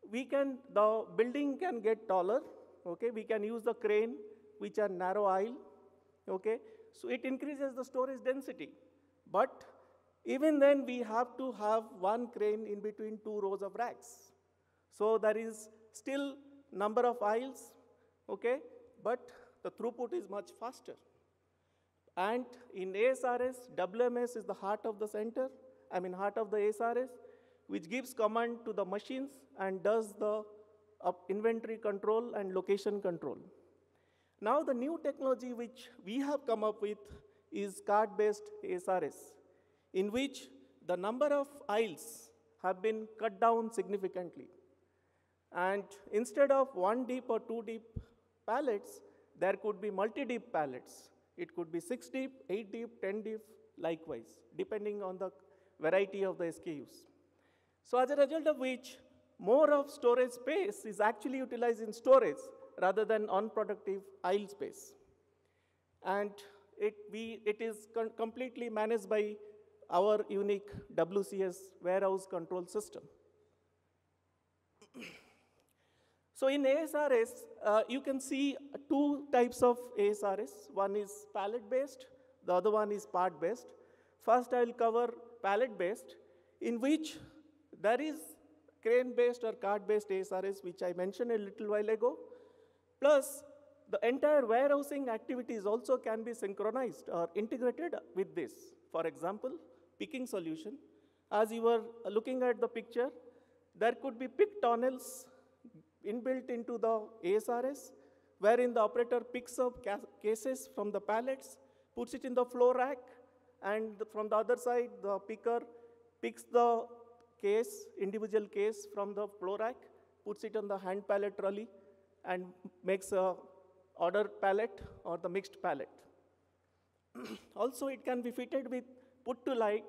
the building can get taller, okay? We can use the crane, which are narrow aisle, okay? So it increases the storage density. But even then, we have to have one crane in between 2 rows of racks. So there is still number of aisles, okay? But the throughput is much faster. And in ASRS, WMS is the heart of the center, heart of the ASRS, which gives command to the machines and does the inventory control and location control. Now the new technology which we have come up with is card-based ASRS, in which the number of aisles have been cut down significantly. And instead of 1 deep or 2 deep pallets, there could be multi-deep pallets. It could be 6 deep, 8 deep, 10 deep, likewise, depending on the variety of the SKUs. So as a result of which, more of storage space is actually utilized in storage rather than unproductive aisle space. And it is completely managed by our unique WCS warehouse control system. So in ASRS, you can see two types of ASRS. One is pallet-based, the other one is part-based. First, I will cover pallet-based, in which there is crane-based or cart-based ASRS, which I mentioned a little while ago. Plus, the entire warehousing activities also can be synchronized or integrated with this. For example, picking solution. As you were looking at the picture, there could be pick tunnels inbuilt into the ASRS, wherein the operator picks up cases from the pallets, puts it in the floor rack, and from the other side, the picker picks the case, individual case from the floor rack, puts it on the hand pallet trolley, and makes a order pallet or the mixed pallet. Also, it can be fitted with put to light,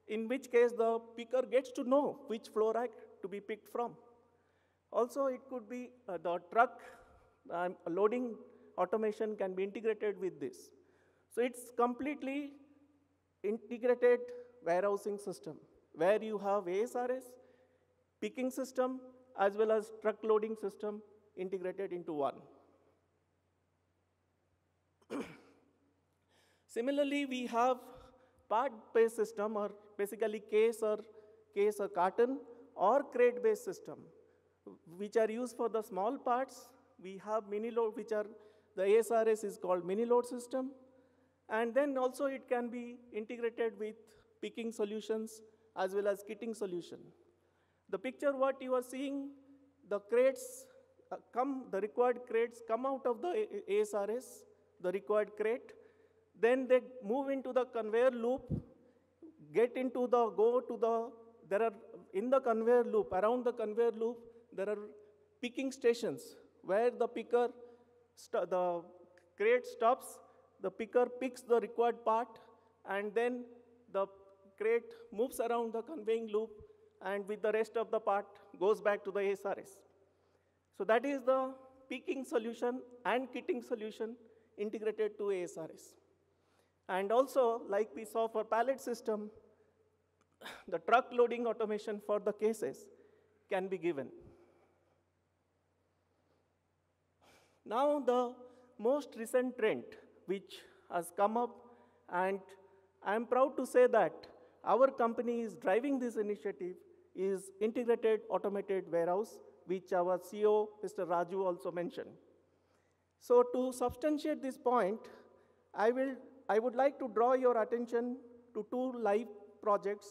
in which case the picker gets to know which floor rack to be picked from. Also, it could be the truck loading automation can be integrated with this. So it's completely integrated warehousing system, where you have ASRS, picking system, as well as truck loading system integrated into one. Similarly, we have part-based system, or basically case or carton, or crate-based system, which are used for the small parts. We have mini load, which are, the ASRS is called mini load system. And then also it can be integrated with picking solutions as well as kitting solution. The picture what you are seeing, the crates the required crates come out of the ASRS, the required crate. Then they move into the conveyor loop, in the conveyor loop, around the conveyor loop, there are picking stations where the picker, the crate stops, the picker picks the required part, and then the crate moves around the conveying loop, and with the rest of the part goes back to the ASRS. So that is the picking solution and kitting solution integrated to ASRS. And also, like we saw for pallet system, the truck loading automation for the cases can be given. Now, the most recent trend which has come up, and I'm proud to say that our company is driving this initiative, is integrated automated warehouse, which our CEO, Mr. Raju, also mentioned. So to substantiate this point, I would like to draw your attention to two live projects.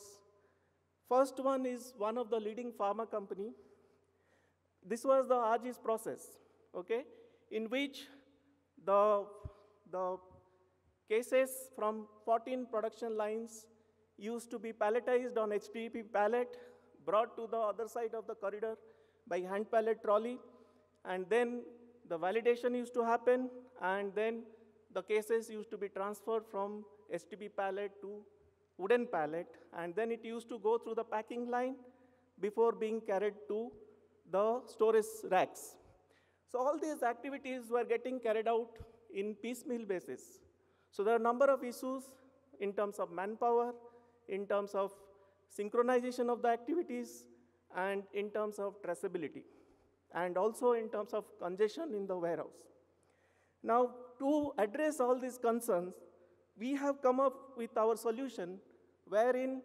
First one is one of the leading pharma company. This was the AGIS process, okay, in which the cases from 14 production lines used to be palletized on HDPE pallet, brought to the other side of the corridor by hand pallet trolley, and then the validation used to happen, and then the cases used to be transferred from HDPE pallet to wooden pallet, and then it used to go through the packing line before being carried to the storage racks. So all these activities were getting carried out in piecemeal basis. So there are a number of issues in terms of manpower, in terms of synchronization of the activities, and in terms of traceability, and also in terms of congestion in the warehouse. Now, to address all these concerns, we have come up with our solution wherein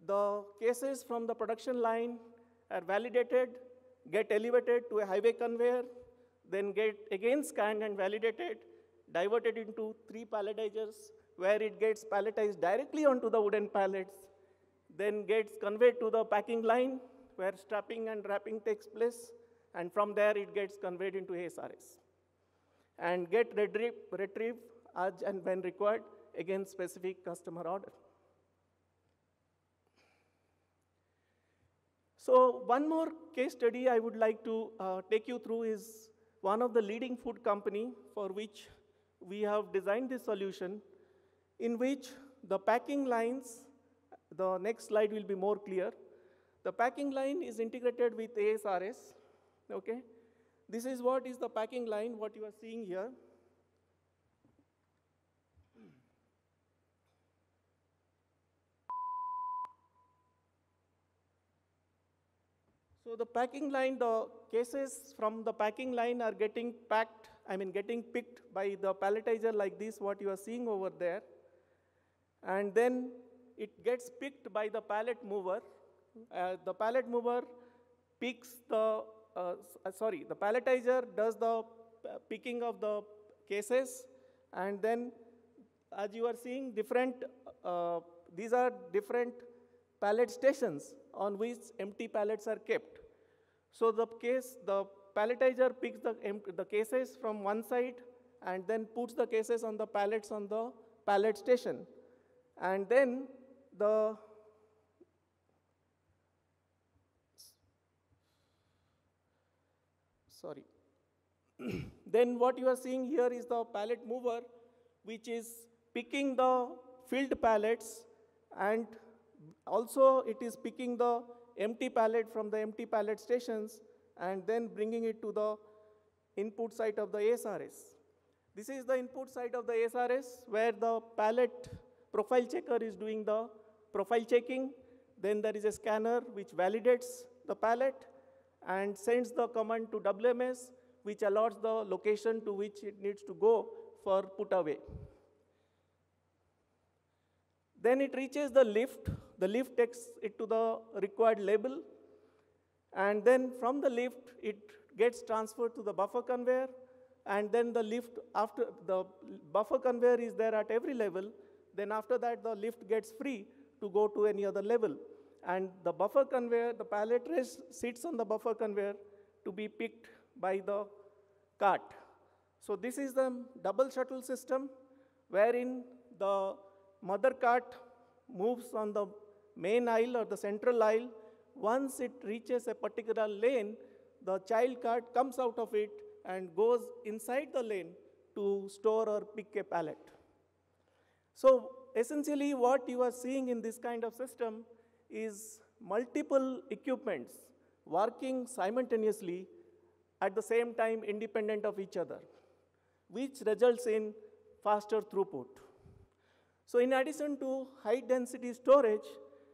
the cases from the production line are validated, get elevated to a highway conveyor, then get again scanned and validated, diverted into 3 palletizers, where it gets palletized directly onto the wooden pallets, then gets conveyed to the packing line, where strapping and wrapping takes place, and from there it gets conveyed into ASRS. And get retrieved as and when required against specific customer order. So one more case study I would like to take you through is one of the leading food company for which we have designed this solution, in which the packing lines, the next slide will be more clear. The packing line is integrated with ASRS, okay? This is what is the packing line, what you are seeing here. So the packing line, the cases from the packing line are getting packed, getting picked by the palletizer like this, what you are seeing over there. And then it gets picked by the pallet mover. The pallet mover picks the, the palletizer does the picking of the cases, and then as you are seeing different, these are different pallet stations on which empty pallets are kept. So the palletizer picks the cases from one side and then puts the cases on the pallets on the pallet station. And then then what you are seeing here is the pallet mover, which is picking the filled pallets, and also it is picking the empty pallet from the empty pallet stations and then bringing it to the input site of the ASRS. This is the input site of the ASRS, where the pallet profile checker is doing the profile checking. Then there is a scanner which validates the pallet and sends the command to WMS, which allots the location to which it needs to go for put away. Then it reaches the lift. The lift takes it to the required label. And then from the lift, it gets transferred to the buffer conveyor. And then the lift, after the buffer conveyor is there at every level, then after that, the lift gets free to go to any other level. And the buffer conveyor, the pallet rest sits on the buffer conveyor to be picked by the cart. So this is the double shuttle system, wherein the mother cart moves on the main aisle or the central aisle. Once it reaches a particular lane, the child cart comes out of it and goes inside the lane to store or pick a pallet. So essentially what you are seeing in this kind of system is multiple equipments working simultaneously at the same time independent of each other, which results in faster throughput. So in addition to high density storage,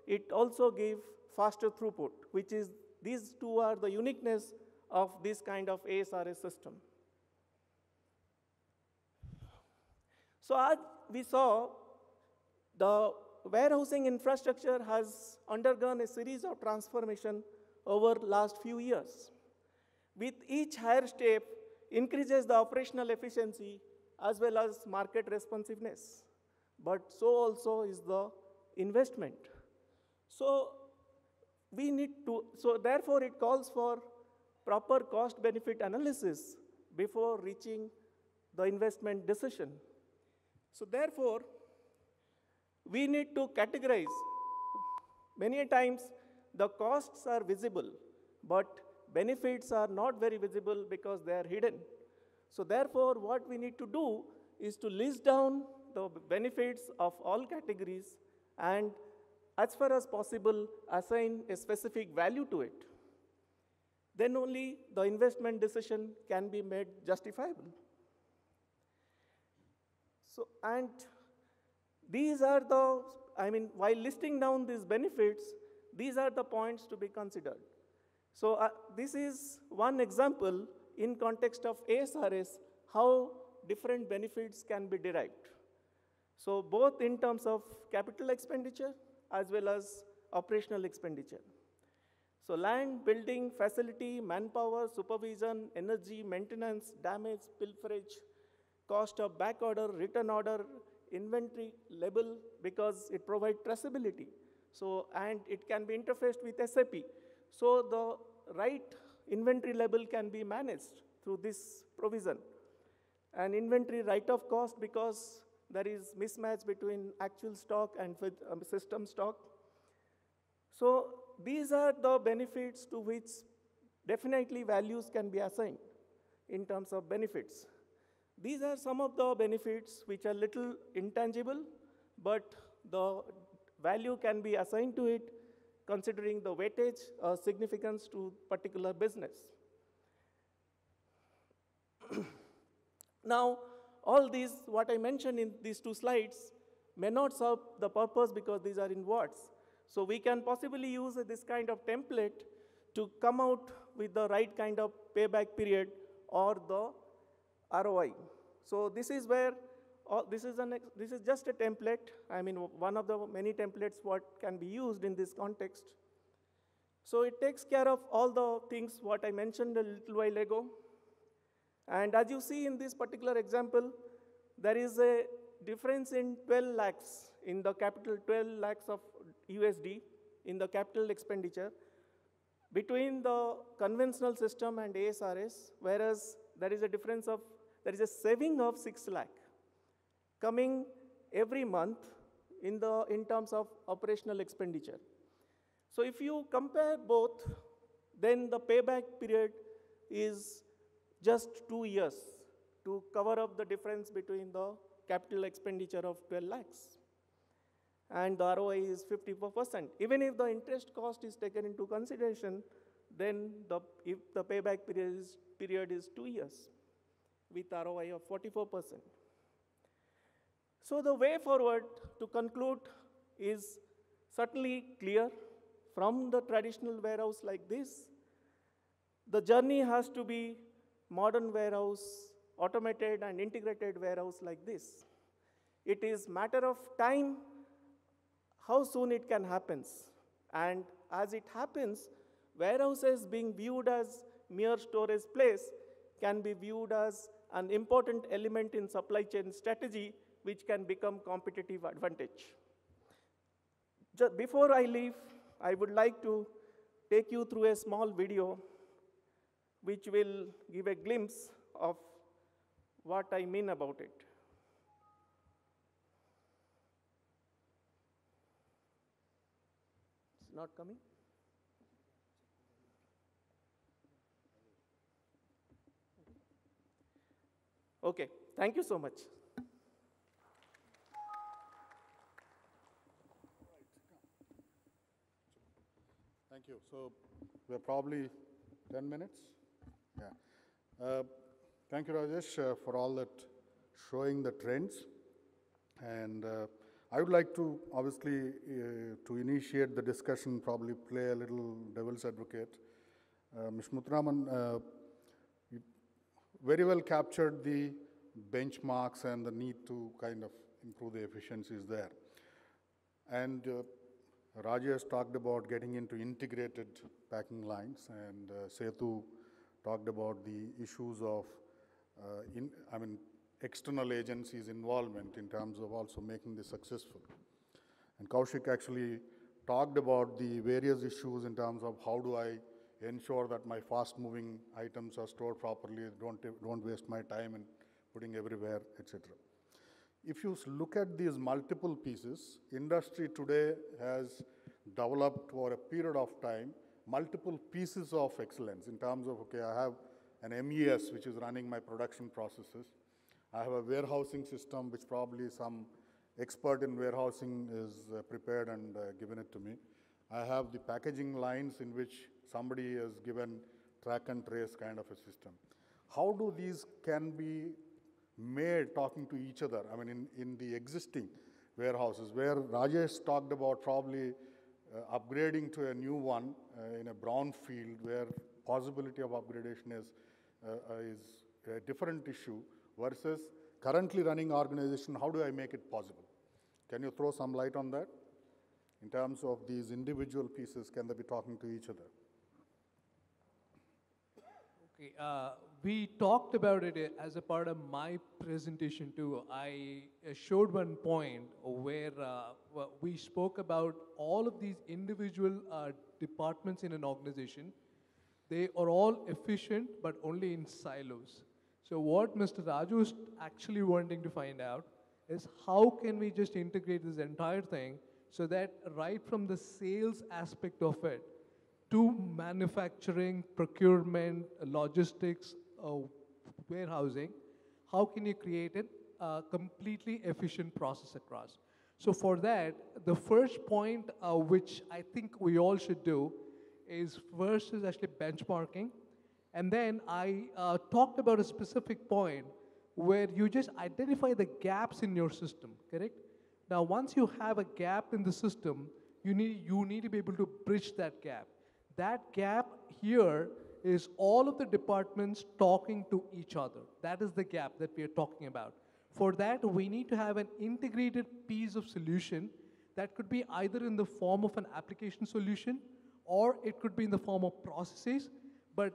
it also gives faster throughput, which is, these two are the uniqueness of this kind of ASRS system. So as we saw, the warehousing infrastructure has undergone a series of transformation over last few years. With each higher step, increases the operational efficiency as well as market responsiveness. But so also is the investment. So we need to, so therefore it calls for proper cost-benefit analysis before reaching the investment decision. So therefore, we need to categorize. Many times, the costs are visible, but benefits are not very visible because they are hidden. So therefore, what we need to do is to list down the benefits of all categories and, as far as possible, assign a specific value to it. Then only the investment decision can be made justifiable. So, and these are the, while listing down these benefits, these are the points to be considered. So this is one example in context of ASRS, how different benefits can be derived. So both in terms of capital expenditure as well as operational expenditure. So land, building, facility, manpower, supervision, energy, maintenance, damage, pilferage, cost of back order, return order, inventory label, because it provides traceability. So, and it can be interfaced with SAP. So the right inventory label can be managed through this provision. And inventory write-off cost, because there is mismatch between actual stock and with system stock. So these are the benefits to which definitely values can be assigned in terms of benefits. These are some of the benefits which are little intangible, but the value can be assigned to it considering the weightage or significance to particular business. Now, all these, what I mentioned in these two slides, may not serve the purpose because these are in words. So we can possibly use this kind of template to come out with the right kind of payback period or the ROI. So this is where, this is just a template. I mean, one of the many templates what can be used in this context. So it takes care of all the things what I mentioned a little while ago. And as you see in this particular example, there is a difference in 12 lakhs in the capital, 12 lakhs of USD in the capital expenditure between the conventional system and ASRS, whereas there is a difference of, there is a saving of 6 lakh coming every month in terms of operational expenditure. So if you compare both, then the payback period is just 2 years to cover up the difference between the capital expenditure of 12 lakhs. And the ROI is 54%. Even if the interest cost is taken into consideration, then if the payback period is 2 years with ROI of 44%. So the way forward to conclude is certainly clear. From the traditional warehouse like this, the journey has to be modern warehouse, automated and integrated warehouse like this. It is matter of time how soon it can happen. And as it happens, warehouses being viewed as mere storage place can be viewed as an important element in supply chain strategy which can become competitive advantage. Just before I leave, I would like to take you through a small video which will give a glimpse of what I mean about it. It's not coming? Okay, thank you so much. Thank you. So we're probably 10 minutes. Yeah. Thank you, Rajesh, for all that, showing the trends. And I would like to, obviously, to initiate the discussion, probably play a little devil's advocate. Ms. Muthuraman, you very well captured the benchmarks and the need to kind of improve the efficiencies there. And Rajesh talked about getting into integrated packing lines, and Setu talked about the issues of external agencies' involvement in terms of also making this successful. And Kaushik actually talked about the various issues in terms of how do I ensure that my fast-moving items are stored properly, don't waste my time in putting everywhere, etc. If you look at these multiple pieces, industry today has developed over a period of time multiple pieces of excellence in terms of, okay, I have an MES which is running my production processes. I have a warehousing system which probably some expert in warehousing is prepared and given it to me. I have the packaging lines in which somebody has given track and trace kind of a system. How do these can be made talking to each other? I mean, in the existing warehouses where Rajesh talked about probably upgrading to a new one in a brown field where possibility of upgradation is a different issue versus currently running organization, how do I make it possible? Can you throw some light on that? In terms of these individual pieces, can they be talking to each other? Okay, we talked about it as a part of my presentation too. I showed one point where we spoke about all of these individual departments in an organization. They are all efficient, but only in silos. So what Mr. Raju is actually wanting to find out is how can we just integrate this entire thing so that right from the sales aspect of it, to manufacturing, procurement, logistics, warehousing, how can you create a completely efficient process across? So for that, the first point which I think we all should do is first is actually benchmarking. And then I talked about a specific point where you just identify the gaps in your system, correct? Now, once you have a gap in the system, you need to be able to bridge that gap. That gap here is all of the departments talking to each other. That is the gap that we are talking about. For that, we need to have an integrated piece of solution that could be either in the form of an application solution or it could be in the form of processes. But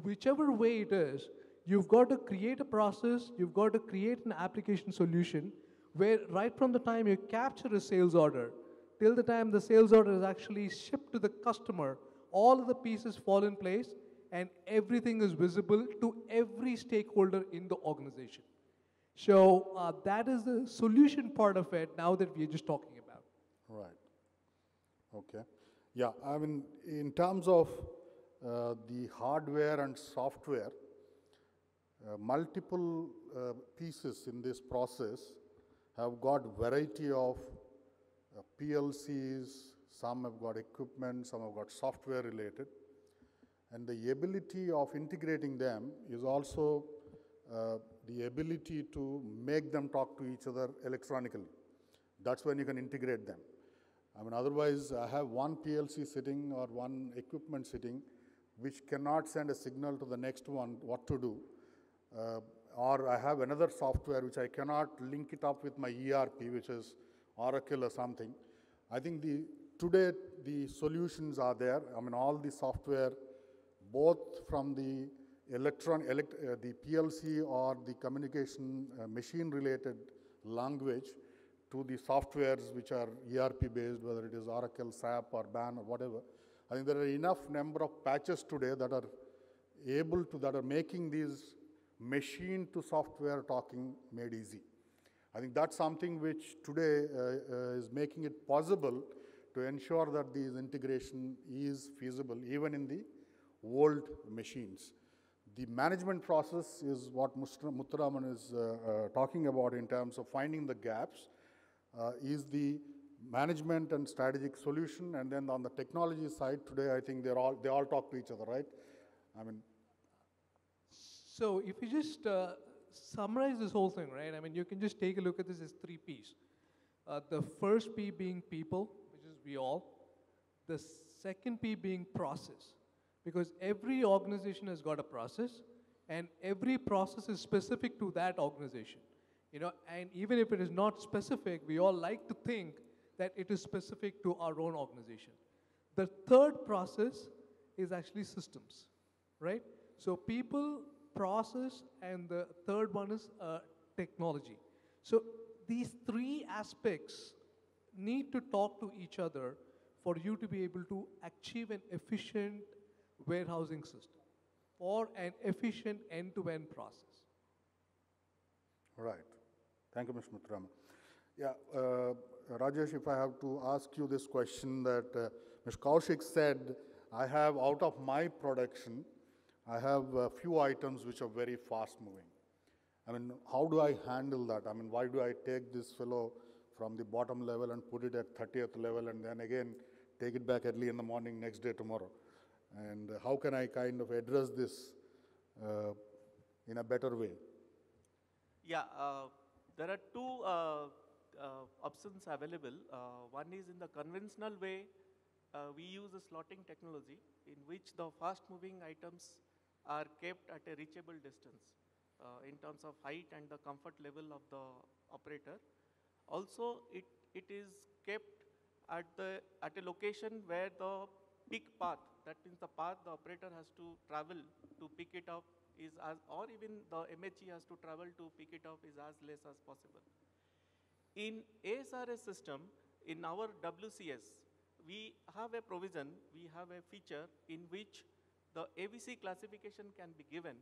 whichever way it is, you've got to create a process, you've got to create an application solution where right from the time you capture a sales order till the time the sales order is actually shipped to the customer, all of the pieces fall in place and everything is visible to every stakeholder in the organization. So that is the solution part of it now that we're just talking about. Right. Okay. Yeah, I mean, in terms of the hardware and software, multiple pieces in this process have got variety of PLCs, some have got equipment, some have got software related. And the ability of integrating them is also the ability to make them talk to each other electronically. That's when you can integrate them. I mean, otherwise, I have one PLC sitting or one equipment sitting which cannot send a signal to the next one what to do. Or I have another software which I cannot link it up with my ERP, which is Oracle or something. I think today the solutions are there. I mean, all the software, both from the the PLC or the communication machine-related language to the softwares which are ERP-based, whether it is Oracle, SAP, or BAN, or whatever. I think there are enough number of patches today that are making these machine-to-software talking made easy. I think that's something which today is making it possible to ensure that this integration is feasible even in the old machines. The management process is what Mr. Muthuraman is talking about in terms of finding the gaps, is the management and strategic solution, and then on the technology side today, I think they all talk to each other, right? I mean. So if you just summarize this whole thing, right? I mean, you can just take a look at this as 3 Ps. The first P being people, which is we all. The second P being process, because every organization has got a process, and every process is specific to that organization. You know, and even if it is not specific, we all like to think that it is specific to our own organization. The third process is actually systems, right? So people, process, and the third one is technology. So these 3 aspects need to talk to each other for you to be able to achieve an efficient warehousing system or an efficient end-to-end process. Right. Thank you, Mr. Muthuraman. Yeah, Rajesh, if I have to ask you this question that Mr. Kaushik said, I have out of my production, I have a few items which are very fast moving. I mean, how do I handle that? I mean, why do I take this fellow from the bottom level and put it at 30th level and then again take it back early in the morning next day tomorrow? And how can I kind of address this in a better way? Yeah, there are 2 options available. One is in the conventional way, we use a slotting technology in which the fast-moving items are kept at a reachable distance in terms of height and the comfort level of the operator. Also, it is kept at a location where the pick path, that means the path the operator has to travel to pick it up is as, or even the MHE has to travel to pick it up is as less as possible. In ASRS system, in our WCS, we have a provision, we have a feature in which the AVC classification can be given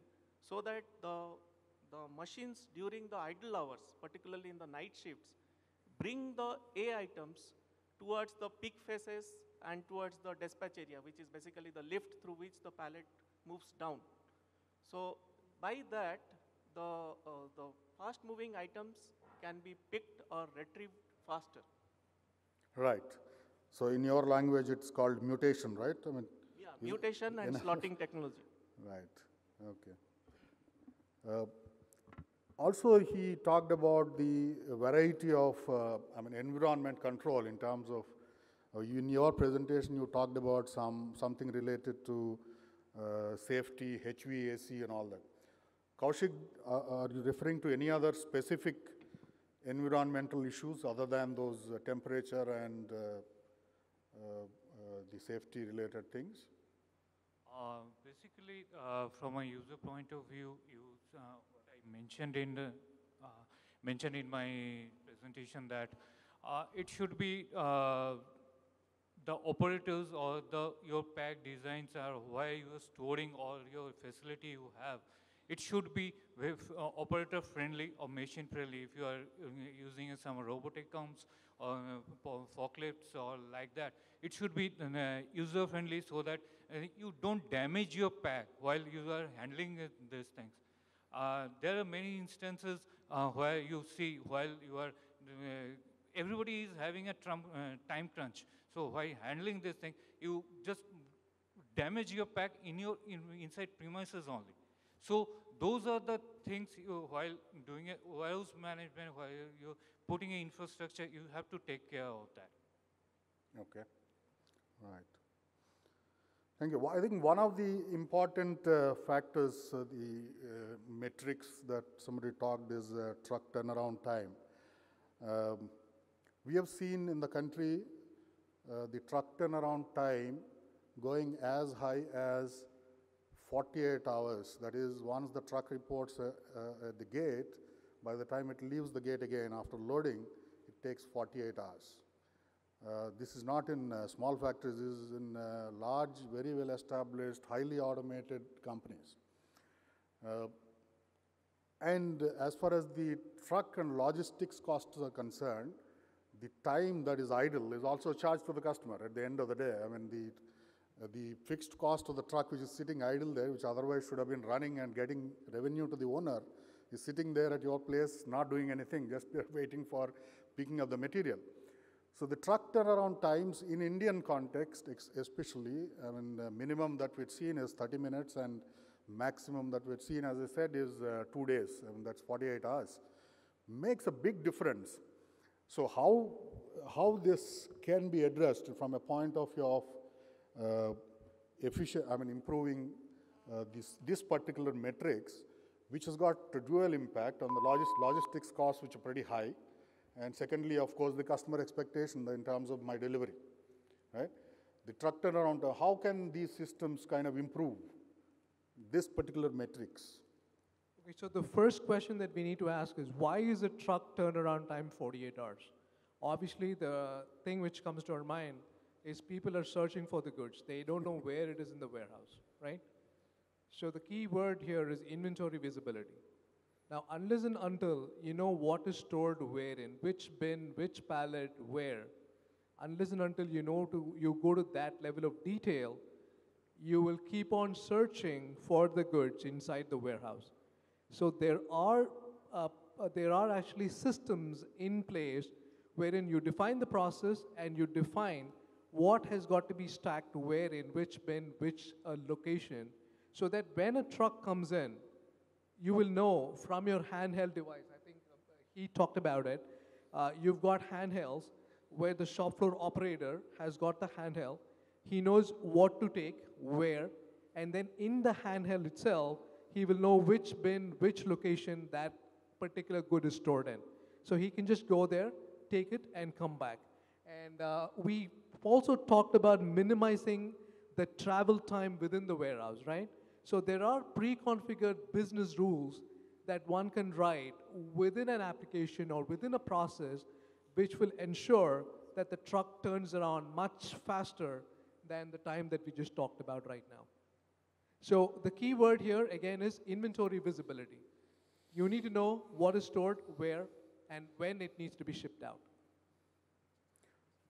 so that the machines during the idle hours, particularly in the night shifts, bring the A items towards the peak faces and towards the dispatch area, which is basically the lift through which the pallet moves down. So by that, the fast moving items can be picked or retrieved faster. Right. So in your language, it's called mutation, right? I mean, Yeah, mutation and slotting technology. right. Okay. Also, he talked about the variety of, environment control in terms of, in your presentation, you talked about something related to safety, HVAC and all that. Kaushik, are you referring to any other specific environmental issues other than those temperature and the safety related things? Basically, from a user point of view, what I mentioned in my presentation that it should be the operators or your pack designs are where you are storing all your facility you have. It should be operator friendly or machine friendly. If you are using some robotic arms or forklifts or like that, it should be user friendly so that you don't damage your pack while you are handling these things. There are many instances where you see while you are, everybody is having a time crunch. So while handling this thing, you just damage your pack inside premises only. So those are the things while doing a warehouse management, while you're putting in infrastructure, you have to take care of that. Okay, right. Thank you. I think one of the important factors, the metrics that somebody talked is truck turnaround time. We have seen in the country the truck turnaround time going as high as 48 hours. That is, once the truck reports at the gate, by the time it leaves the gate again after loading, it takes 48 hours. This is not in small factories, this is in large, very well established, highly automated companies. And as far as the truck and logistics costs are concerned, the time that is idle is also charged to the customer at the end of the day. I mean, the fixed cost of the truck which is sitting idle there, which otherwise should have been running and getting revenue to the owner, is sitting there at your place, not doing anything, just waiting for picking up the material. So the truck turnaround times in Indian context, especially, I mean, the minimum that we've seen is 30 minutes and maximum that we've seen, as I said, is 2 days. I mean, that's 48 hours. Makes a big difference. So how this can be addressed from a point of view of improving this particular metrics, which has got a dual impact on the logistics costs, which are pretty high, and secondly, of course, the customer expectation in terms of my delivery, right? The truck turnaround, how can these systems kind of improve this particular metrics? Okay, so the first question that we need to ask is, why is a truck turnaround time 48 hours? Obviously, the thing which comes to our mind is people are searching for the goods. They don't know where it is in the warehouse, right? So the key word here is inventory visibility. Now, unless and until you know what is stored where in, which bin, which pallet, where, unless and until you go to that level of detail, you will keep on searching for the goods inside the warehouse. So there are actually systems in place wherein you define the process and you define what has got to be stacked where in which bin, which location, so that when a truck comes in, you will know from your handheld device. I think he talked about it. You've got handhelds where the shop floor operator has got the handheld. He knows what to take, where, and then in the handheld itself, he will know which bin, which location that particular good is stored in. So he can just go there, take it, and come back. And we also talked about minimizing the travel time within the warehouse, right? So there are pre-configured business rules that one can write within an application or within a process which will ensure that the truck turns around much faster than the time that we just talked about right now. So the key word here again is inventory visibility. You need to know what is stored, where, and when it needs to be shipped out.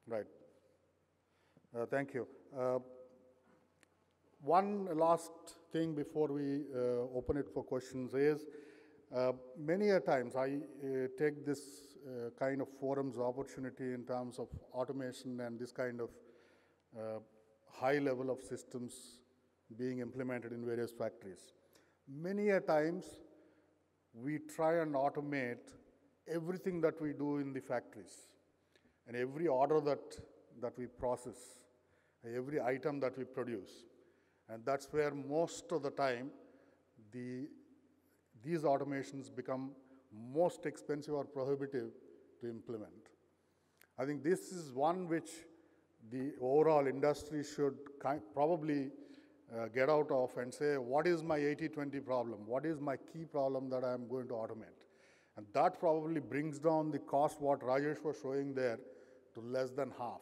Right. Thank you. One last thing before we open it for questions is, many a times I take this kind of forum's opportunity in terms of automation and this kind of high level of systems being implemented in various factories. Many a times we try and automate everything that we do in the factories and every order that we process, every item that we produce. And that's where most of the time these automations become most expensive or prohibitive to implement. I think this is one which the overall industry should probably get out of and say, what is my 80-20 problem? What is my key problem that I'm going to automate? And that probably brings down the cost, what Rajesh was showing there, to less than half,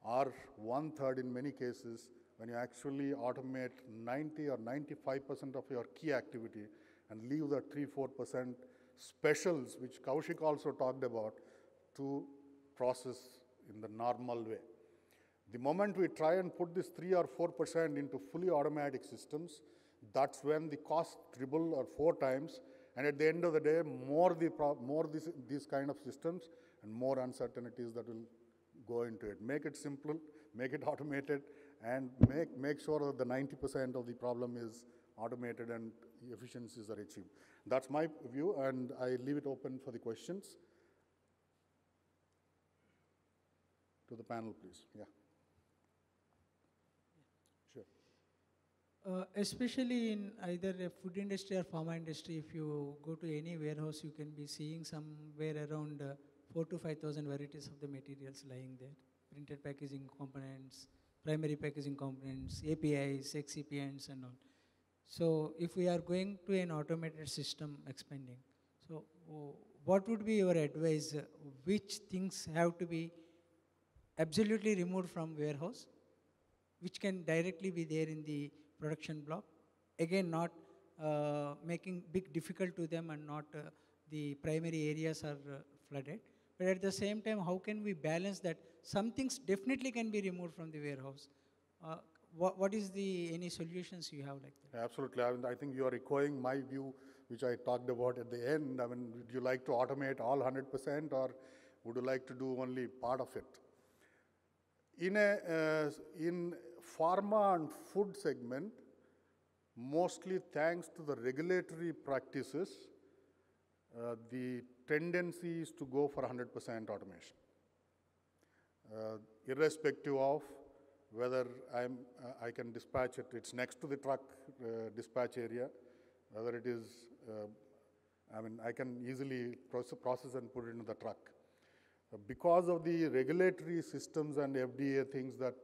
or 1/3 in many cases, when you actually automate 90 or 95% of your key activity and leave the 3-4% specials, which Kaushik also talked about, to process in the normal way. The moment we try and put this 3 or 4% into fully automatic systems, that's when the cost triple or 4 times, and at the end of the day, more these kind of systems and more uncertainties that will go into it. Make it simple, make it automated, and make sure that the 90% of the problem is automated and efficiencies are achieved. That's my view, and I leave it open for the questions. To the panel, please. Yeah. Sure. Especially in either a food industry or pharma industry, if you go to any warehouse, you can be seeing somewhere around 4,000 to 5,000 varieties of the materials lying there. Printed packaging components, primary packaging components, APIs, excipients and all. So if we are going to an automated system expanding, so what would be your advice? Which things have to be absolutely removed from warehouse, which can directly be there in the production block? Again, not making big difficult to them and not the primary areas are flooded. But at the same time, how can we balance that? Some things definitely can be removed from the warehouse. What is any solutions you have like that? Absolutely. I think you are echoing my view, which I talked about at the end. I mean, would you like to automate all 100%, or would you like to do only part of it? In pharma and food segment, mostly thanks to the regulatory practices, the tendency is to go for 100% automation, irrespective of whether I can dispatch it. It's next to the truck dispatch area, whether it is, I can easily process and put it into the truck. Because of the regulatory systems and FDA things that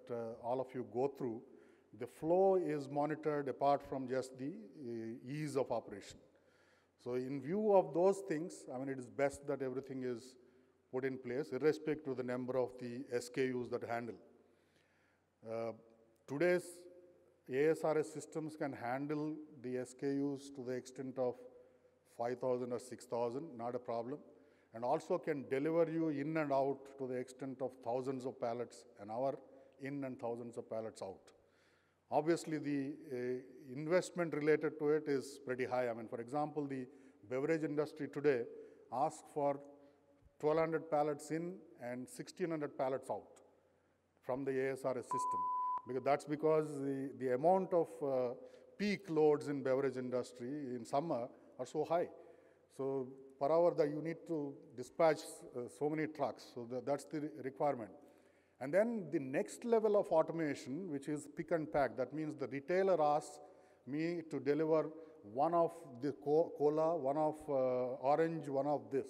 all of you go through, the flow is monitored apart from just the ease of operation. So in view of those things, it is best that everything is put in place, irrespective of the number of the SKUs that handle. Today's ASRS systems can handle the SKUs to the extent of 5,000 or 6,000, not a problem, and also can deliver you in and out to the extent of thousands of pallets an hour in and thousands of pallets out. Obviously, the investment related to it is pretty high. For example, the beverage industry today asks for 1,200 pallets in and 1,600 pallets out from the ASRS system. That's because the amount of peak loads in beverage industry in summer are so high. So per hour that you need to dispatch so many trucks. So that's the requirement. And then the next level of automation, which is pick and pack. That means the retailer asks me to deliver one of the cola, one of orange, one of this.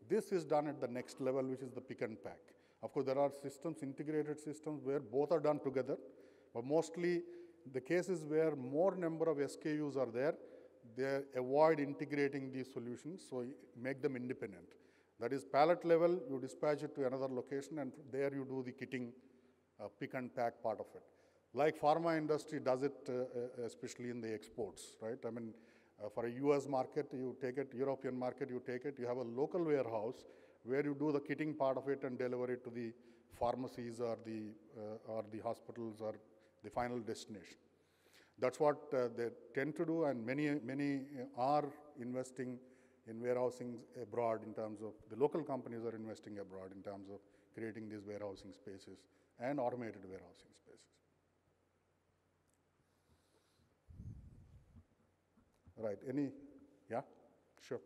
This is done at the next level, which is the pick and pack. Of course, there are systems, integrated systems, where both are done together. But mostly the cases where more number of SKUs are there, they avoid integrating these solutions, so make them independent. That is pallet level, you dispatch it to another location, and there you do the kitting, pick and pack part of it. Like pharma industry does it, especially in the exports, right? I mean, for a US market, you take it, European market, you take it, you have a local warehouse where you do the kitting part of it and deliver it to the pharmacies or the hospitals or the final destination. That's what they tend to do, and many are investing in warehousing abroad in terms of, the local companies are investing abroad in terms of creating these warehousing spaces and automated warehousing spaces. Right, yeah, sure.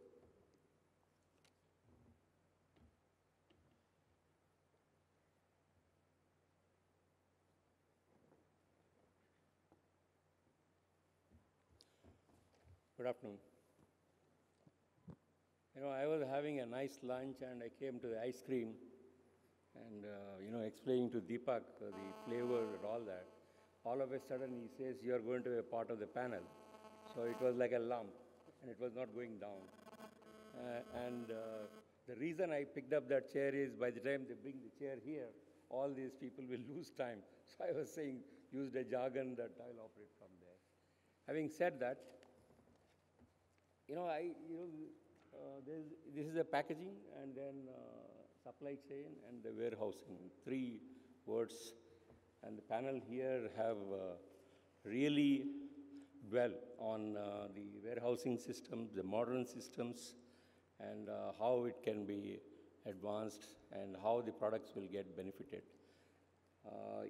Good afternoon. I was having a nice lunch and I came to the ice cream and, explaining to Deepak the flavor and all that. All of a sudden he says, you are going to be a part of the panel. So it was like a lump and it was not going down. The reason I picked up that chair is by the time they bring the chair here, all these people will lose time. So I was saying, used a jargon that I'll operate from there. Having said that, this is the packaging and then supply chain and the warehousing, 3 words. And the panel here have really dwell on the warehousing systems, the modern systems, and how it can be advanced and how the products will get benefited.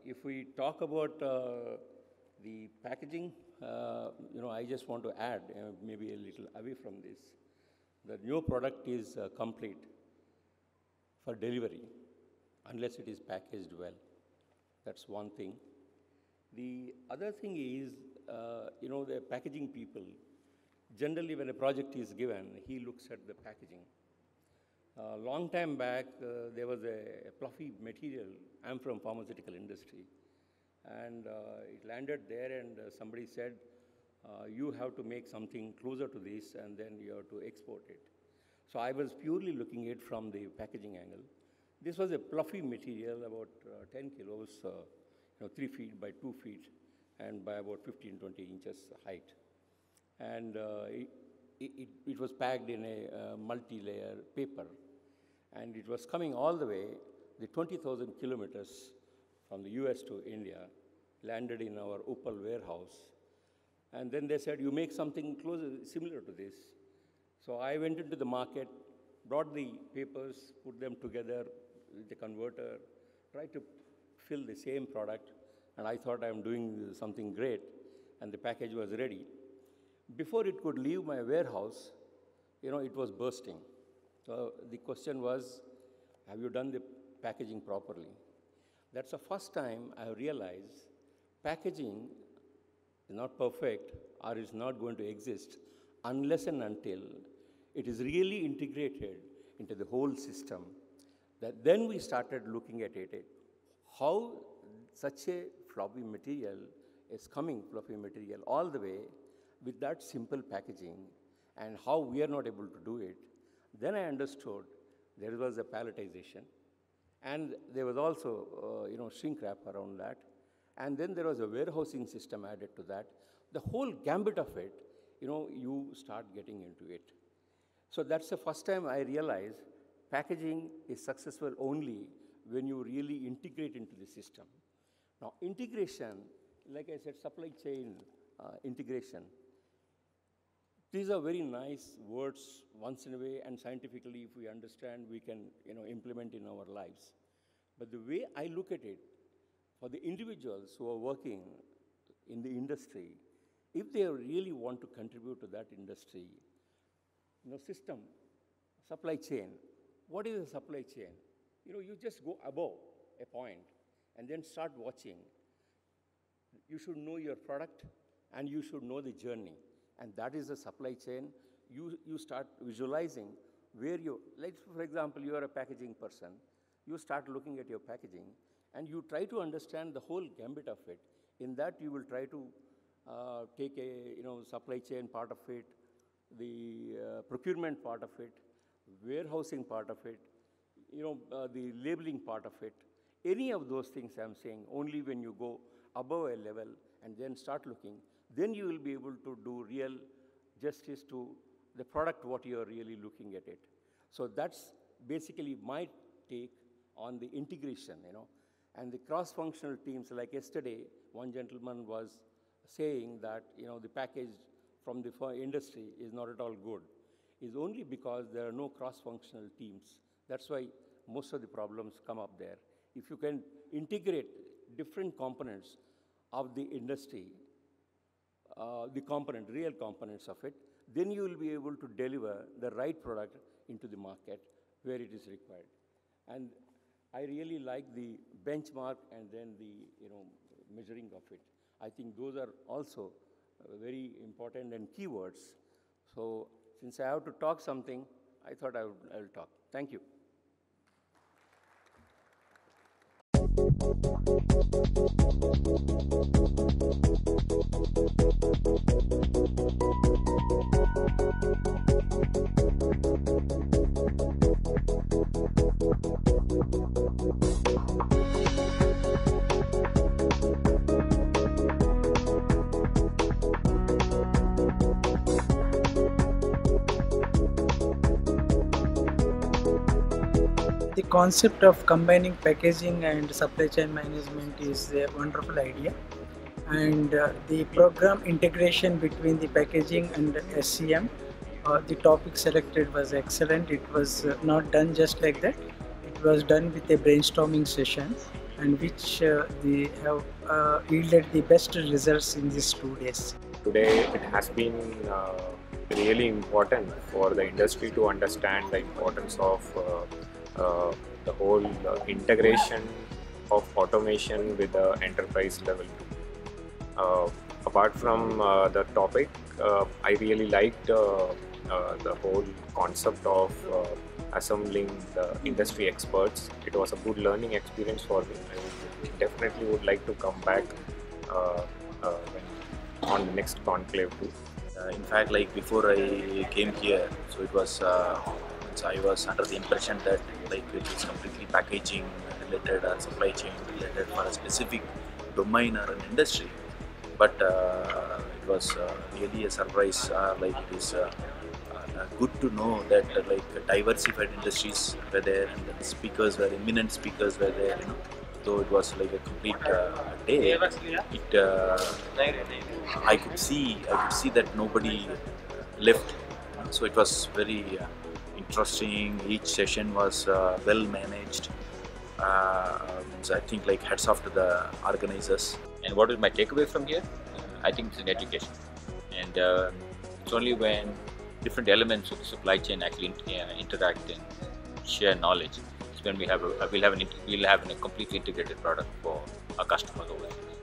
If we talk about the packaging, I just want to add, maybe a little away from this. The new product is complete for delivery unless it is packaged well. That's one thing. The other thing is, the packaging people, generally when a project is given, he looks at the packaging. A long time back, there was a fluffy material. I'm from pharmaceutical industry. And it landed there and somebody said, you have to make something closer to this and then you have to export it. So I was purely looking at it from the packaging angle. This was a fluffy material, about 10 kilos, 3 feet by 2 feet, and by about 15, 20 inches height. And it was packed in a multi-layer paper. And it was coming all the way, the 20,000 kilometers from the US to India, landed in our Opal warehouse. And then they said, you make something closer, similar to this. So I went into the market, brought the papers, put them together with the converter, tried to fill the same product, and I thought I'm doing something great, and the package was ready. Before it could leave my warehouse, it was bursting. So the question was, have you done the packaging properly? That's the first time I realized packaging is not perfect or is not going to exist unless and until it is really integrated into the whole system. That then we started looking at it, how such a floppy material is coming, fluffy material, all the way with that simple packaging and how we are not able to do it. Then I understood there was a palletization and there was also, shrink wrap around that. And then there was a warehousing system added to that. The whole gambit of it, you start getting into it. So that's the first time I realized packaging is successful only when you really integrate into the system. Now, integration, like I said, supply chain integration, these are very nice words once in a way, and scientifically, if we understand, we can implement in our lives. But the way I look at it, for the individuals who are working in the industry, if they really want to contribute to that industry, system, supply chain, what is a supply chain? You just go above a point and then start watching. You should know your product and you should know the journey. And that is the supply chain. You start visualizing where like for example, you are a packaging person. You start looking at your packaging and you try to understand the whole gambit of it. In that, you will try to take a supply chain part of it, the procurement part of it, warehousing part of it, the labeling part of it. Any of those things I'm saying, only when you go above a level and then start looking, then you will be able to do real justice to the product, what you are really looking at it. So that's basically my take on the integration, and the cross-functional teams. Like yesterday, one gentleman was saying that, the package from the industry is not at all good. Is only because there are no cross-functional teams. That's why most of the problems come up there. If you can integrate different components of the industry, real components of it, then you will be able to deliver the right product into the market where it is required. And I really like the benchmark and then the measuring of it. I think those are also very important and keywords. So since I have to talk something, I thought I will talk. Thank you. The concept of combining packaging and supply chain management is a wonderful idea, and the program integration between the packaging and SCM, the topic selected was excellent. It was not done just like that. It was done with a brainstorming session, and which they have yielded the best results in these 2 days. Today it has been really important for the industry to understand the importance of the whole integration of automation with the enterprise level. Apart from the topic, I really liked the whole concept of assembling the industry experts. It was a good learning experience for me. I definitely would like to come back on the next conclave too. In fact, like before I came here, so it was I was under the impression that like it is completely packaging related or supply chain related for a specific domain or an industry. But it was really a surprise. Like it is good to know that like diversified industries were there and the speakers were eminent speakers were there. Though it was like a complete day, I could see that nobody left. So it was very interesting. Each session was well managed. So I think like hats off to the organizers. And what is my takeaway from here? I think it's an education, and it's only when different elements of the supply chain actually interact and share knowledge, it's when we'll have a completely integrated product for our customers over there.